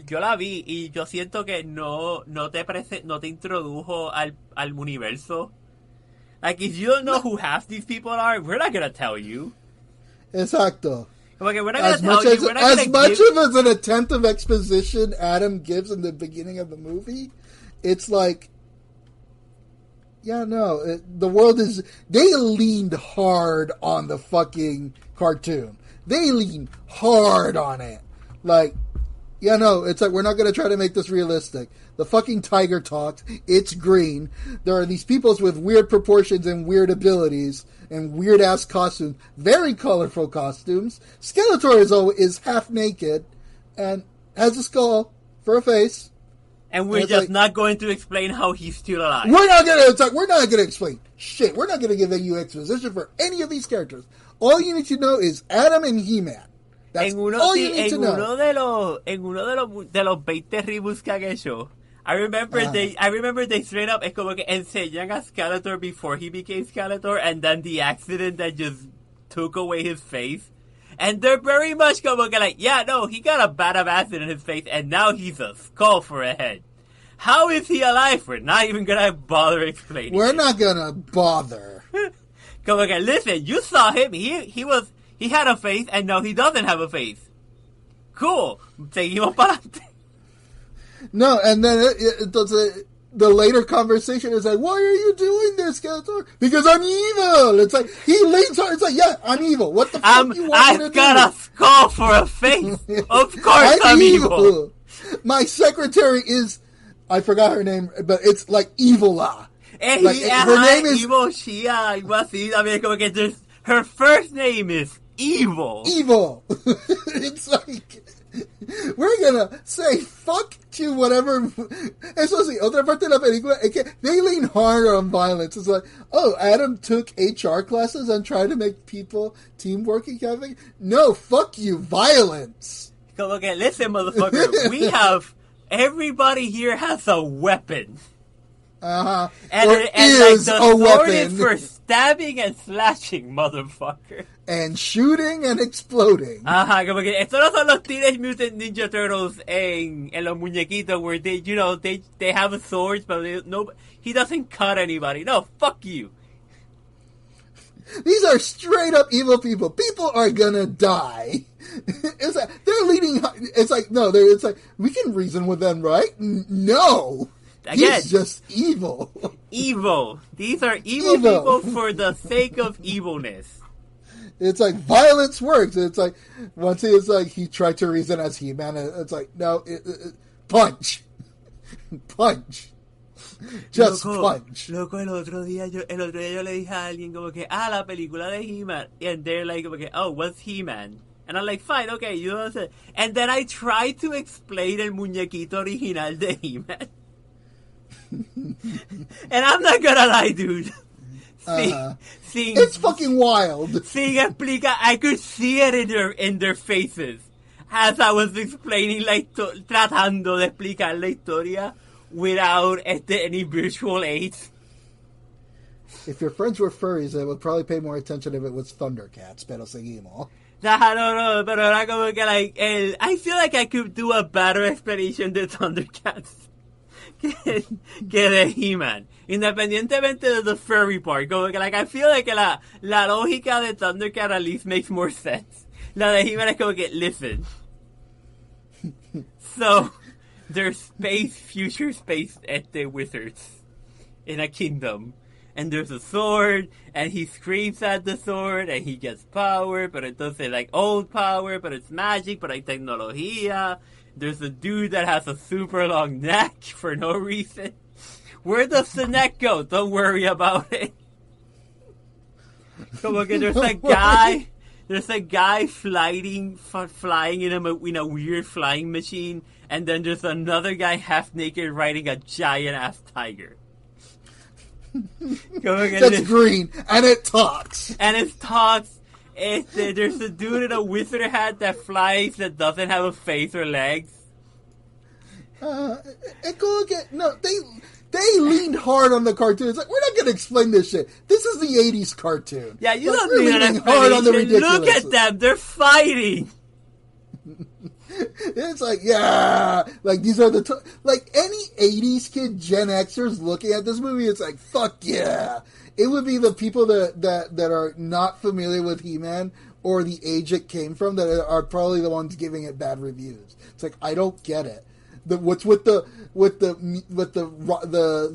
yo la vi y yo siento que no te introdujo al universo. Like, if you don't know who half these people are, we're not gonna tell you. Exacto. Como que we're not gonna tell you. We're not as much of an attempt of exposition Adam gives in the beginning of the movie, it's like, yeah, no, the world is... They leaned hard on the fucking cartoon. They leaned hard on it. Like, yeah, no, it's like, we're not going to try to make this realistic. The fucking tiger talks. It's green. There are these peoples with weird proportions and weird abilities and weird-ass costumes. Very colorful costumes. Skeletor is half naked and has a skull for a face. And we're just like, not going to explain how he's still alive. We're not gonna explain shit. We're not gonna give you exposition for any of these characters. All you need to know is Adam and He-Man. That's all you need to know. En uno de los 20 reboots que han hecho, I remember they straight up es como que enseñan a Skeletor before he became Skeletor, and then the accident that just took away his face. And they're very much como que like, yeah, no, he got a bad of acid in his face, and now he's a skull for a head. How is he alive? We're not even gonna bother explaining. We're not gonna bother. Como que, listen, you saw him. He had a face, and now he doesn't have a face. Cool. Seguimos para adelante. No, and then the later conversation is like, why are you doing this, Skeletor? Because I'm evil. It's like, he leans on, it's like, yeah, I'm evil. What the fuck you want me to do? I've got a skull for a face. Of course I'm evil. My secretary is, I forgot her name, but it's like Evil-La. Like, her name is Evil Shia, algo así. I mean, como que her first name is Evil. Evil. It's like, we're gonna say fuck to whatever. Eso sí, otra parte de la película es que they lean hard on violence. It's like, oh, Adam took HR classes and tried to make people teamworking kind of thing. No, fuck you, violence. Como que, listen, motherfucker, everybody here has a weapon. Uh-huh. And like the sword is for stabbing and slashing, motherfucker. And shooting and exploding. Ajá, como que estos no son los Teenage Mutant Ninja Turtles en los muñequitos where they have swords, but he doesn't cut anybody. No, fuck you. These are straight up evil people. People are gonna die. It's like, they're leading. It's like, no, it's like, we can reason with them, right? No. Again, he's just evil. Evil. These are evil people for the sake of evilness. It's like, violence works. It's like, once it's like, he tried to reason as He-Man. It's like, no, punch. Punch. Just punch. Loco, el otro día yo le dije a alguien como que, la película de He-Man. And they're like, okay, oh, what's He-Man? And I'm like, fine, okay, you know what I'm saying. And then I tried to explain el muñequito original de He-Man. And I'm not gonna lie, dude. It's fucking wild. I could see it in their faces as I was explaining, tratando de explicar la historia without any visual aids. If your friends were furries, they would probably pay more attention if it was Thundercats, pero seguimos. No, pero era como que, I feel like I could do a better explanation de Thundercats que de He-Man. Independientemente de the furry part. Como que, I feel like la lógica de Thundercat at least makes more sense. La de He-Man es como que, listen. So, there's future space wizards in a kingdom. And there's a sword, and he screams at the sword, and he gets power, but it doesn't old power, but it's magic, but hay tecnología. There's a dude that has a super long neck for no reason. Where does the neck go? Don't worry about it. Como que there's a guy flying in a weird flying machine, and then there's another guy half naked riding a giant ass tiger. That's green, and it talks. There's a dude in a wizard hat that flies that doesn't have a face or legs. They leaned hard on the cartoon. It's like, we're not going to explain this shit. This is the 80s cartoon. Yeah, you don't need an explanation. Look at them. They're fighting. It's like, yeah, these are the any 80s kid Gen Xers looking at this movie, it's like, fuck yeah. It would be the people that are not familiar with He-Man or the age it came from that are probably the ones giving it bad reviews. It's like, I don't get it. What's with the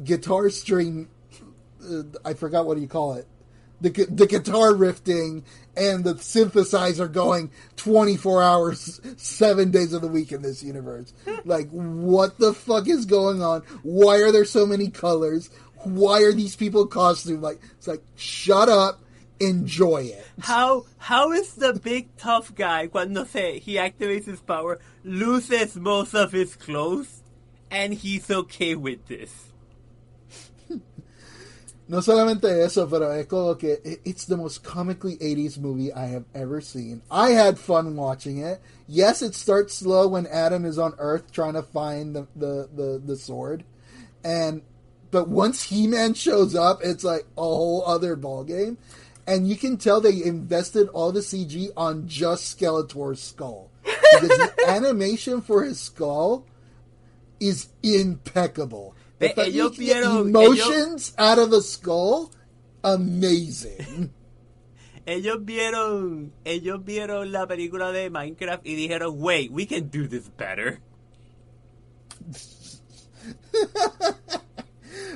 guitar string? I forgot what do you call it. The guitar riffing and the synthesizer going 24 hours, 7 days of the week in this universe. What the fuck is going on? Why are there so many colors? Why are these people costumed? It's like, shut up, enjoy it. How is the big tough guy, cuando he activates his power, loses most of his clothes, and he's okay with this? No solamente eso, pero es como que it's the most comically 80s movie I have ever seen. I had fun watching it. Yes, it starts slow when Adam is on Earth trying to find the sword. But once He-Man shows up, it's like a whole other ballgame. And you can tell they invested all the CG on just Skeletor's skull. Because the animation for his skull is impeccable. The fact you get emotions out of the skull, amazing. Ellos vieron la película de Minecraft y dijeron, wait, we can do this better.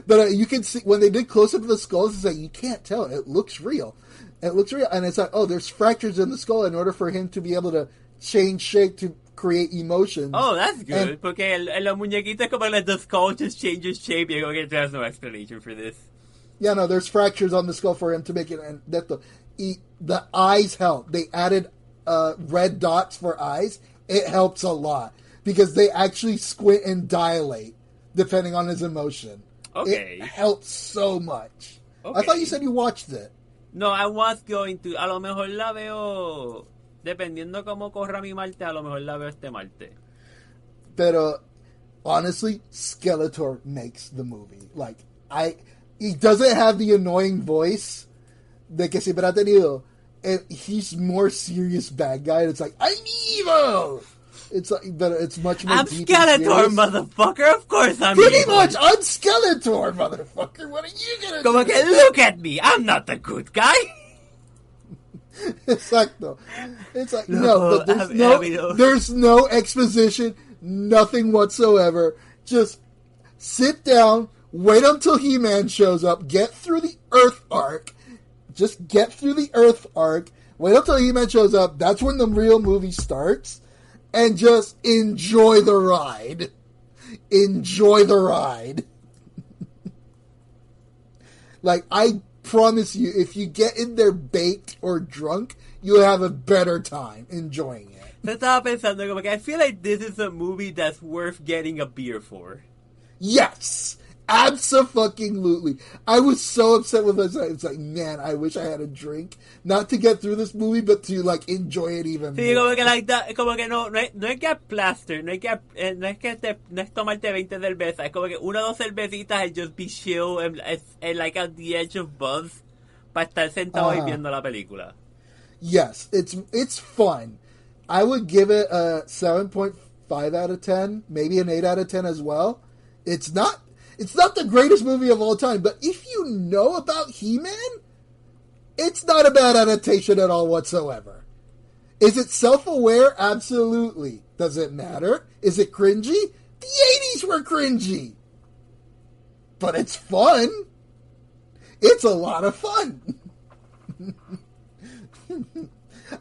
But you can see, when they did close up of the skulls, it's like, you can't tell. It looks real. And it's like, oh, there's fractures in the skull in order for him to be able to change shape to create emotions. Oh, that's good. Porque en la muñequita es como the skull just changes shape. Y digo, okay, there's no explanation for this. Yeah, no, there's fractures on the skull for him to make it. And the eyes help. They added red dots for eyes. It helps a lot. Because they actually squint and dilate depending on his emotion. Okay. It helps so much. Okay. I thought you said you watched it. No, I was going to. A lo mejor la veo. Dependiendo cómo corra mi Marte, a lo mejor la veo este Marte. Pero, honestly, Skeletor makes the movie. He doesn't have the annoying voice de que siempre ha tenido. And he's more serious bad guy. And it's like, I'm evil! It's like, but it's much more. I'm Skeletor, motherfucker. Of course I'm Pretty evil. much, I'm Skeletor, motherfucker. What are you gonna Como do? que, look at me. I'm not the good guy. Exacto. It's like, no, but there's no exposition, nothing whatsoever. Just sit down, wait until He-Man shows up, get through the Earth arc. Just get through the Earth arc, wait until He-Man shows up, that's when the real movie starts, and just enjoy the ride. Enjoy the ride. I promise you, if you get in there baked or drunk, you'll have a better time enjoying it. So estaba pensando, como que I feel like this is a movie that's worth getting a beer for. Yes! Abso-fucking-lutely. I was so upset with myself. It's like, man, I wish I had a drink. Not to get through this movie, but to, like, enjoy it even Sí, more. como que, like, como que no es que plaster, no es tomarte 20 cervezas, es como que una o dos cervecitas and just be chill and like at the edge of buzz para estar sentado y viendo la película. Yes, it's fun. I would give it a 7.5 out of 10, maybe an 8 out of 10 as well. It's not the greatest movie of all time, but if you know about He-Man, it's not a bad adaptation at all whatsoever. Is it self-aware? Absolutely. Does it matter? Is it cringy? The 80s were cringy. But it's fun. It's a lot of fun.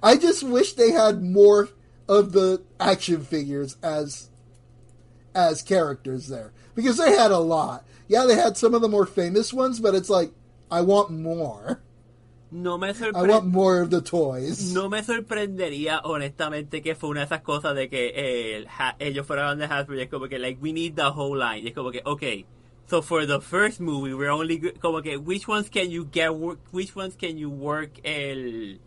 I just wish they had more of the action figures as characters there. Because they had a lot. Yeah, they had some of the more famous ones, but it's like, I want more. I want more of the toys. No me sorprendería, honestamente, que fue una de esas cosas de que ellos fueron de Hasbro y es como que, like, we need the whole line. Y es como que, okay, so for the first movie, we're only, como que, which ones can you work the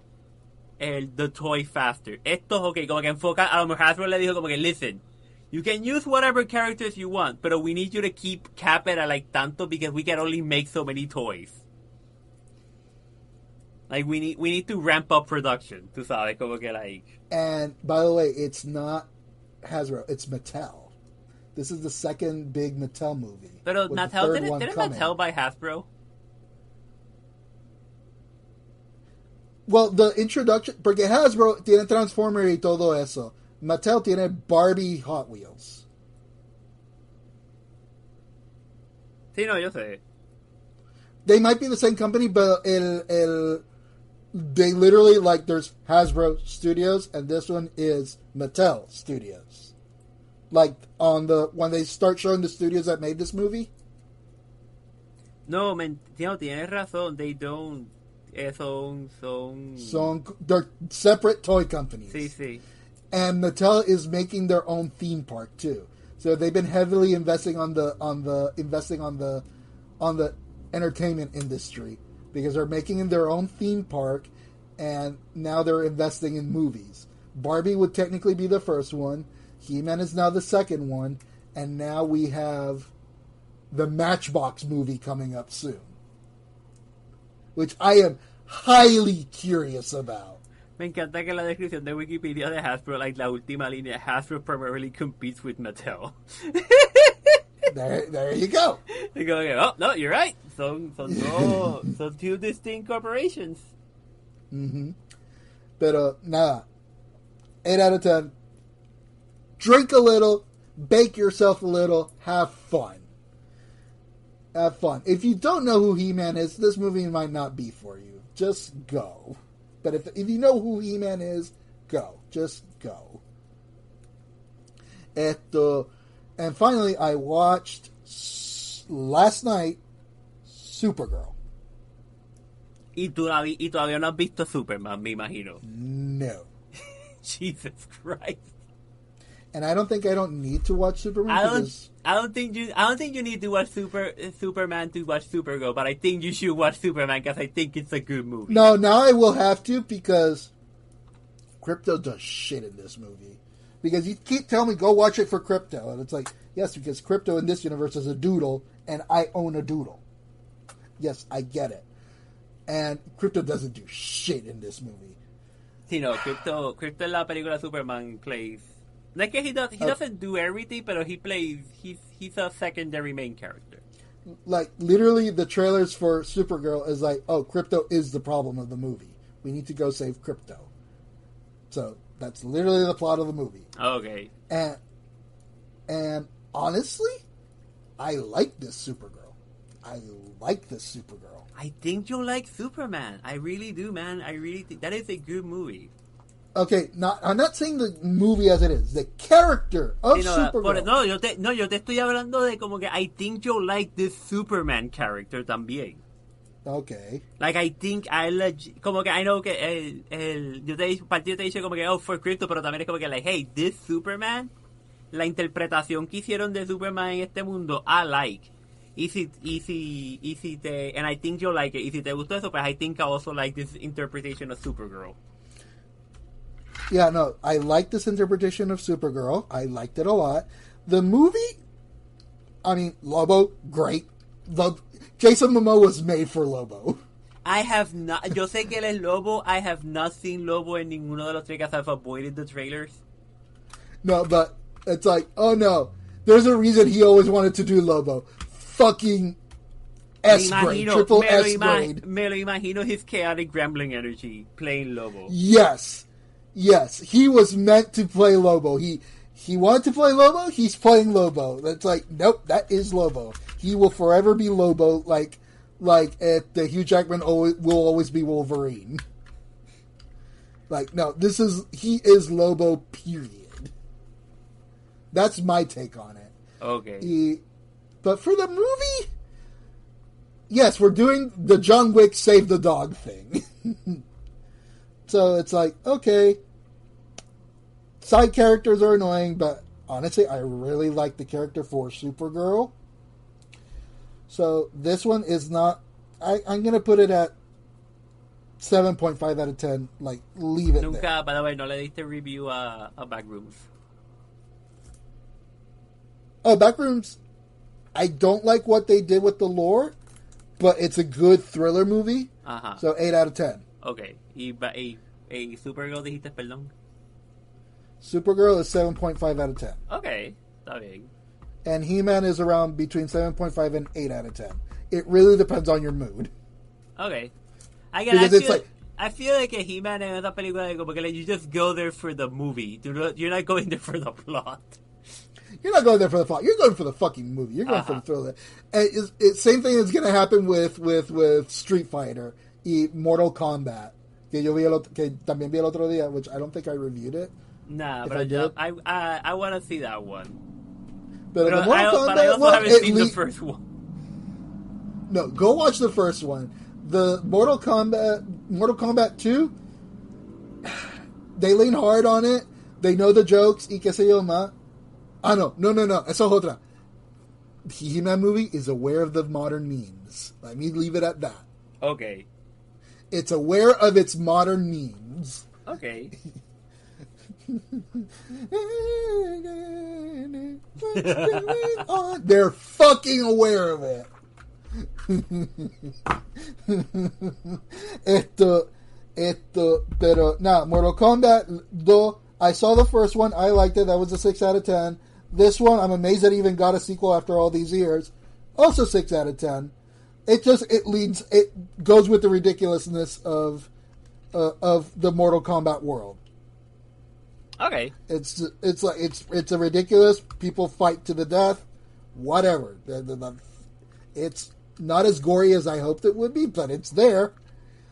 toy faster? Estos, okay, como que enfoca, a lo mejor Hasbro le dijo como que, listen, you can use whatever characters you want, but we need you to cap it at like tanto because we can only make so many toys. Like, we need to ramp up production, tú sabes, como que like... And, by the way, it's not Hasbro, it's Mattel. This is the second big Mattel movie. Pero Mattel, didn't Mattel buy Hasbro? Well, the introduction... Porque Hasbro tiene Transformer y todo eso. Mattel tiene Barbie Hot Wheels. Sí, no, yo sé. They might be the same company, but they literally, like, there's Hasbro Studios, and this one is Mattel Studios. Like, when they start showing the studios that made this movie. No, tienes razón, they don't... They're separate toy companies. Sí, sí. And Mattel is making their own theme park too. So they've been heavily investing on the entertainment industry because they're making their own theme park, and now they're investing in movies. Barbie would technically be the first one. He-Man is now the second one, and now we have the Matchbox movie coming up soon, which I am highly curious about. Me encanta que la descripción de Wikipedia de Hasbro, like la última línea, Hasbro primarily competes with Mattel. There you go. You go, oh, no, you're right. Son two distinct corporations. Mm-hmm. Pero, nada. 8 out of 10. Drink a little, bake yourself a little, have fun. Have fun. If you don't know who He-Man is, this movie might not be for you. Just go. But if you know who He-Man is, go. Just go. And finally, I watched last night Supergirl. Y todavía no has visto Superman, me imagino. No. Jesus Christ. And I don't need to watch Superman. I don't think you need to watch Superman to watch Supergirl, but I think you should watch Superman because I think it's a good movie. No, now I will have to because Crypto does shit in this movie. Because you keep telling me, go watch it for Crypto. And it's like, yes, because Crypto in this universe is a doodle, and I own a doodle. Yes, I get it. And Crypto doesn't do shit in this movie. Sí, no, Crypto en la película Superman plays... No es que he doesn't do everything, but he's a secondary main character. Like, literally, the trailers for Supergirl is like, oh, Crypto is the problem of the movie. We need to go save Crypto. So, that's literally the plot of the movie. Okay. And honestly, I like this Supergirl. I think you'll like Superman. I really do, man. I really think that is a good movie. Okay, I'm not saying the movie as it is. The character of Supergirl. Yo te estoy hablando de como que I think you'll like this Superman character también. Okay. Like, I think como que I know que partido te dice como que, oh, for Crypto, pero también es como que, like, hey, this Superman, la interpretación que hicieron de Superman en este mundo, I like. Y si te, and I think you'll like it. Y si te gustó eso, pues I think I also like this interpretation of Supergirl. Yeah, no, I like this interpretation of Supergirl. I liked it a lot. The movie, I mean, Lobo, great. Jason Momoa was made for Lobo. Yo sé que él es Lobo. I have not seen Lobo en ninguno de los trailers. I've avoided the trailers. No, but it's like, oh no, there's a reason he always wanted to do Lobo. Fucking S-grade, triple S-grade. Me lo imagino his chaotic grambling energy playing Lobo. Yes, he was meant to play Lobo. He wanted to play Lobo. He's playing Lobo. That's like, nope, that is Lobo. He will forever be Lobo. Like Hugh Jackman will always be Wolverine. Like, no, he is Lobo. Period. That's my take on it. Okay. But for the movie, yes, we're doing the John Wick save the dog thing. So it's like, okay, side characters are annoying, but honestly, I really like the character for Supergirl. So this one is not, I'm going to put it at 7.5 out of 10. Like, leave it there. By the way, no le diste review a Backrooms. Oh, Backrooms, I don't like what they did with the lore, but it's a good thriller movie. Ajá. So 8 out of 10. Okay. Y Supergirl dijiste, perdón. Supergirl is 7.5 out of 10. Okay. Está bien. And He-Man is around between 7.5 and 8 out of 10. It really depends on your mood. Okay. I feel like a He-Man en esta película, como que you just go there for the movie. You're not going there for the plot. You're not going there for the plot. You're going for the fucking movie. You're going for the thriller. And it's same thing is going to happen with Street Fighter y Mortal Kombat. Que también vi el otro día, which I don't think I reviewed it. Nah, but I want to see that one. But I also haven't seen the first one. No, go watch the first one. The Mortal Kombat 2, they lean hard on it. They know the jokes. Y qué sé yo más. Ah, no. Eso es otra. The He-Man movie is aware of the modern memes. Let me leave it at that. Okay. It's aware of its modern memes. Okay. They're fucking aware of it. Pero, Mortal Kombat 2, I saw the first one, I liked it, that was a 6 out of 10. This one, I'm amazed that it even got a sequel after all these years. Also 6 out of 10. It goes with the ridiculousness of the Mortal Kombat world. Okay. It's a ridiculous, people fight to the death, whatever. It's not as gory as I hoped it would be, but it's there.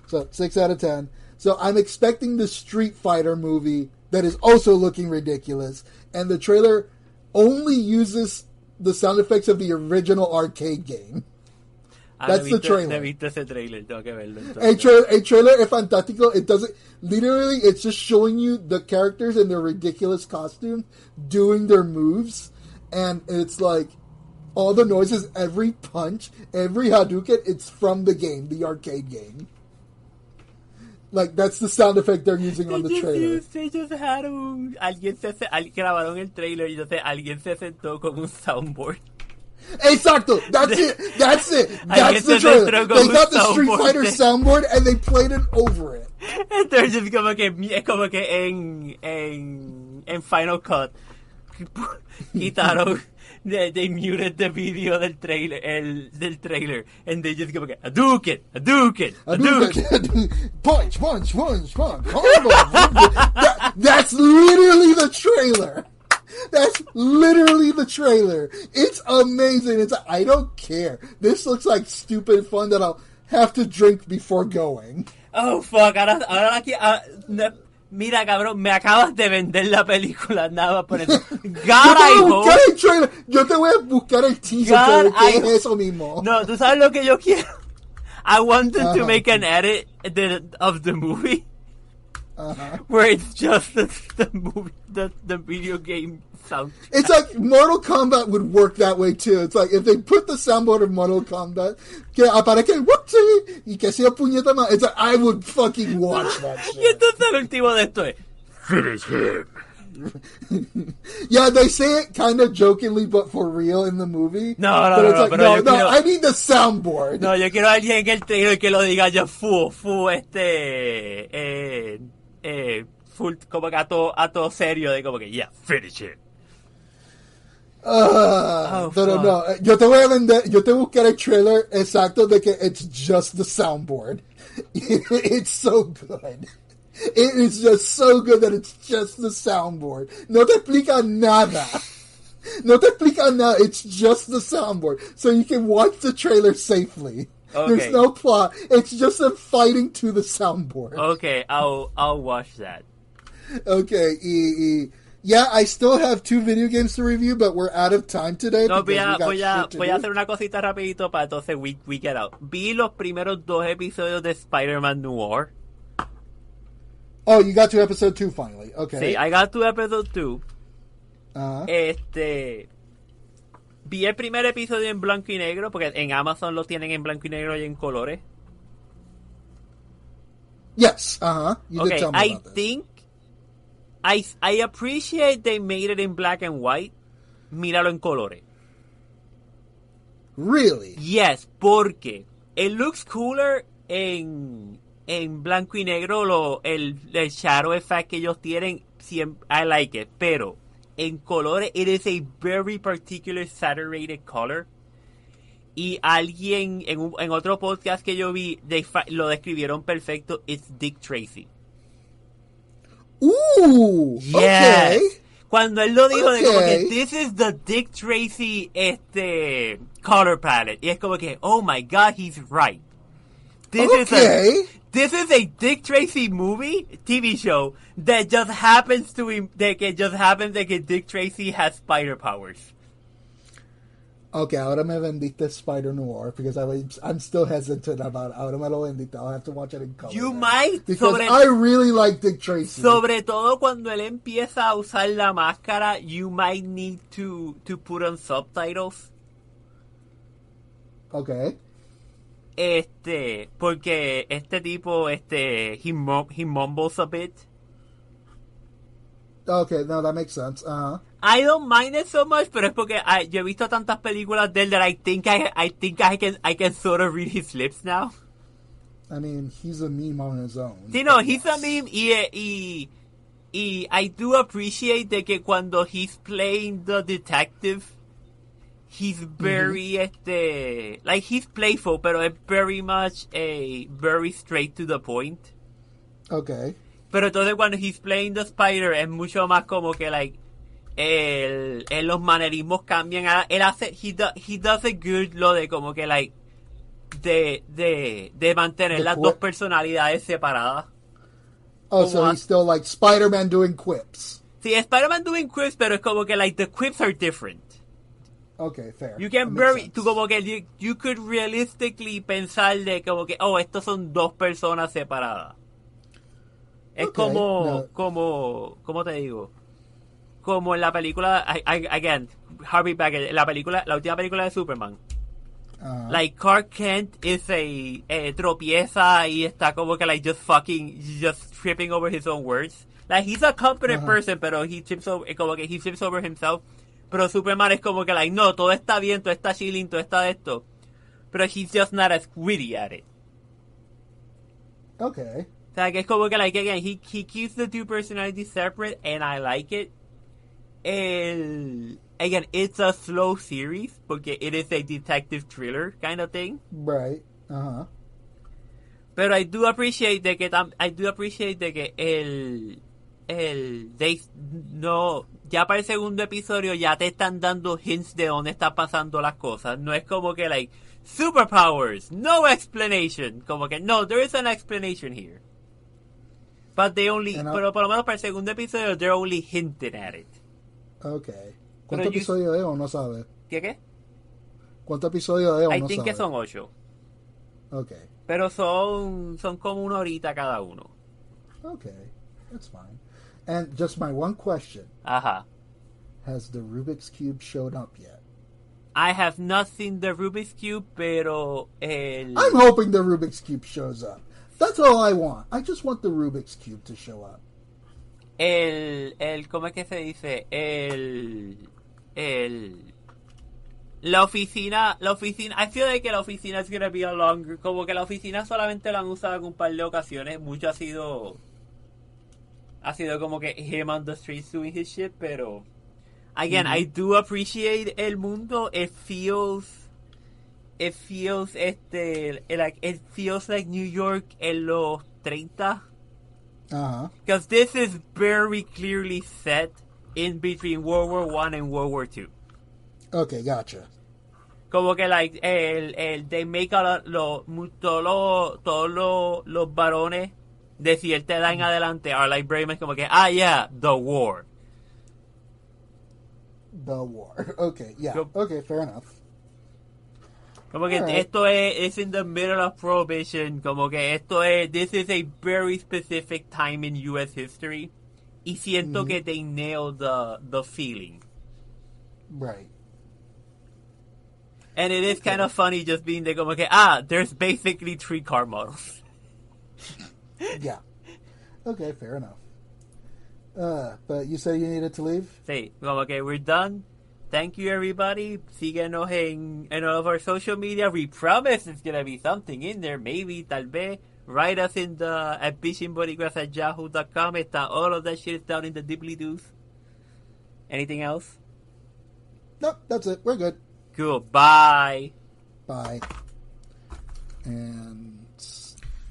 So 6 out of 10. So I'm expecting the Street Fighter movie that is also looking ridiculous, and the trailer only uses the sound effects of the original arcade game. That's the trailer. He visto ese trailer, tengo que verlo. A trailer es fantástico. It doesn't, literally, it's just showing you the characters in their ridiculous costume doing their moves, and it's like all the noises, every punch, every Hadouken, it's from the game, the arcade game. Like, that's the sound effect they're using on the trailer. They just had grabaron el trailer y entonces alguien se sentó con un soundboard. Exacto! That's it! That's the trailer! They got the Street Fighter soundboard and they played it over it. Entonces es como que en Final Cut quitaron, they muted the video del trailer, and they just go like, Hadouken, punch, combo. That's literally the trailer. That's literally the trailer. It's amazing. I don't care. This looks like stupid fun that I'll have to drink before going. Oh, fuck. Ahora aquí... Mira, cabrón, me acabas de vender la película, nada por eso. Yo te voy a buscar el teaser, que es eso mismo. No, ¿tú sabes lo que yo quiero? I wanted to make an edit of the movie. where it's just the movie, the video game sound. It's like Mortal Kombat would work that way too. It's like if they put the soundboard of Mortal Kombat, que aparezca el whoopsie y que sea puñeta más. It's like I would fucking watch that shit. Y entonces el último de esto es finish him. Yeah, they say it kind of jokingly, but for real in the movie. No, I need the soundboard. No, yo quiero a alguien en el trailer que lo diga ya full, como que a todo serio, de como que, yeah, finish it. Pero no, yo te voy a vender, yo te buscaré el trailer exacto de que it's just the soundboard. It's so good. It is just so good that it's just the soundboard. No te explica nada. It's just the soundboard. So you can watch the trailer safely. Okay. There's no plot. It's just them fighting to the soundboard. Okay, I'll watch that. Okay, yeah, I still have 2 video games to review, but we're out of time today. No, voy a hacer una cosita rapidito para entonces we get out. Vi los primeros 2 episodios de Spider-Man Noir. Oh, you got to episode 2 finally. Okay. Sí, I got to episode 2. Vi el primer episodio en blanco y negro, porque en Amazon lo tienen en blanco y negro y en colores. Yes, You did tell me I about this. think I appreciate they made it in black and white. Míralo en colores. Really? Yes, porque it looks cooler en blanco y negro, el shadow effect que ellos tienen, I like it, pero en colores it is a very particular saturated color. Y alguien en otro podcast que yo vi lo describieron perfecto. It's Dick Tracy. Ooh, yes. Okay. Cuando él lo dijo de como que this is the Dick Tracy color palette, y es como que oh my god, he's right. This is a Dick Tracy movie, TV show, that just happens that Dick Tracy has spider powers. Okay, ahora me vendiste Spider Noir, because I'm still hesitant about it. Ahora me lo vendiste. I'll have to watch it in color. You might. Because I really like Dick Tracy. Sobre todo cuando él empieza a usar la máscara, you might need to put on subtitles. Okay. Porque este tipo, he mumbles a bit. Okay, no, that makes sense. I don't mind it so much, pero es porque yo he visto tantas películas de él that I think I can sort of read his lips now. I mean, he's a meme on his own. Sí, no, he's a meme y I do appreciate de que cuando he's playing the detective, he's very, like he's playful, pero es very much very straight to the point. Okay. Pero entonces cuando he's playing the spider es mucho más como que like los manerismos cambian. Él hace he does a good lo de como que like de mantener las dos personalidades separadas. Oh, so he's still like Spider-Man doing quips. Sí, Spider-Man doing quips, pero es como que like the quips are different. Okay, fair. You can tú como que you could realistically pensar de como que estos son dos personas separadas. Es okay, ¿cómo te digo? Como en la película, again, Harvey Baggett, la última película de Superman. Like Clark Kent tropieza y está como que like just tripping over his own words. Like he's a competent person, pero he trips over himself. Pero Superman es como que like no, todo está bien, todo está chilling, todo está de esto. Pero he's just not as witty at it. Okay. O sea, que es como que like again, he keeps the two personalities separate and I like it. Again, it's a slow series porque it is a detective thriller kind of thing. Right. Pero I do appreciate de que ya para el segundo episodio ya te están dando hints de dónde están pasando las cosas. No es como que like superpowers, no explanation. Como que no, there is an explanation here. But pero por lo menos para el segundo episodio they're only hinting at it. Okay. ¿Cuántos episodios es o no sabes? ¿Qué? ¿Cuántos episodios es o no sabes? I think que son 8. Okay. Pero son como 1 horita cada uno. Okay. That's fine. And just my one question. Ajá. Has the Rubik's Cube showed up yet? I have not seen the Rubik's Cube, pero I'm hoping the Rubik's Cube shows up. That's all I want. I just want the Rubik's Cube to show up. ¿Cómo es que se dice? La oficina, I feel like que la oficina is gonna be a longer, como que la oficina solamente la han usado en un par de ocasiones, mucho ha sido como que him on the streets doing his shit, pero again, I do appreciate el mundo. It feels like New York en los 30. Because this is very clearly set in between World War I and World War II. Okay, gotcha. Como que like they make todos los varones de cierta edad en adelante are like very much como que yeah, the war. The war. Okay, yeah. Okay, fair enough. Como que esto es in the middle of Prohibition, como que this is a very specific time in U.S. history, y siento que they nailed the feeling. Right. And it is kind of funny just being there como que, there's basically 3 car models. Yeah. Okay, fair enough. But you said you needed to leave? Sí, como que we're done. Thank you, everybody. Síguenos en all of our social media. We promise there's going to be something in there. Maybe, tal vez. Write us at Bichin Boricuas at yahoo.com. All of that shit is down in the dibbly-doos. Anything else? Nope, that's it. We're good. Cool. Bye. Bye. And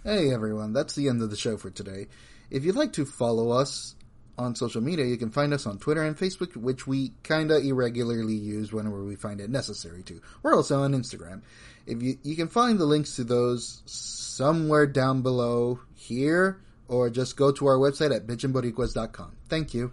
hey, everyone. That's the end of the show for today. If you'd like to follow us on social media, you can find us on Twitter and Facebook, which we kind of irregularly use whenever we find it necessary to. We're also on Instagram. If you can find the links to those somewhere down below here, or just go to our website at bichinboricuas.com. Thank you.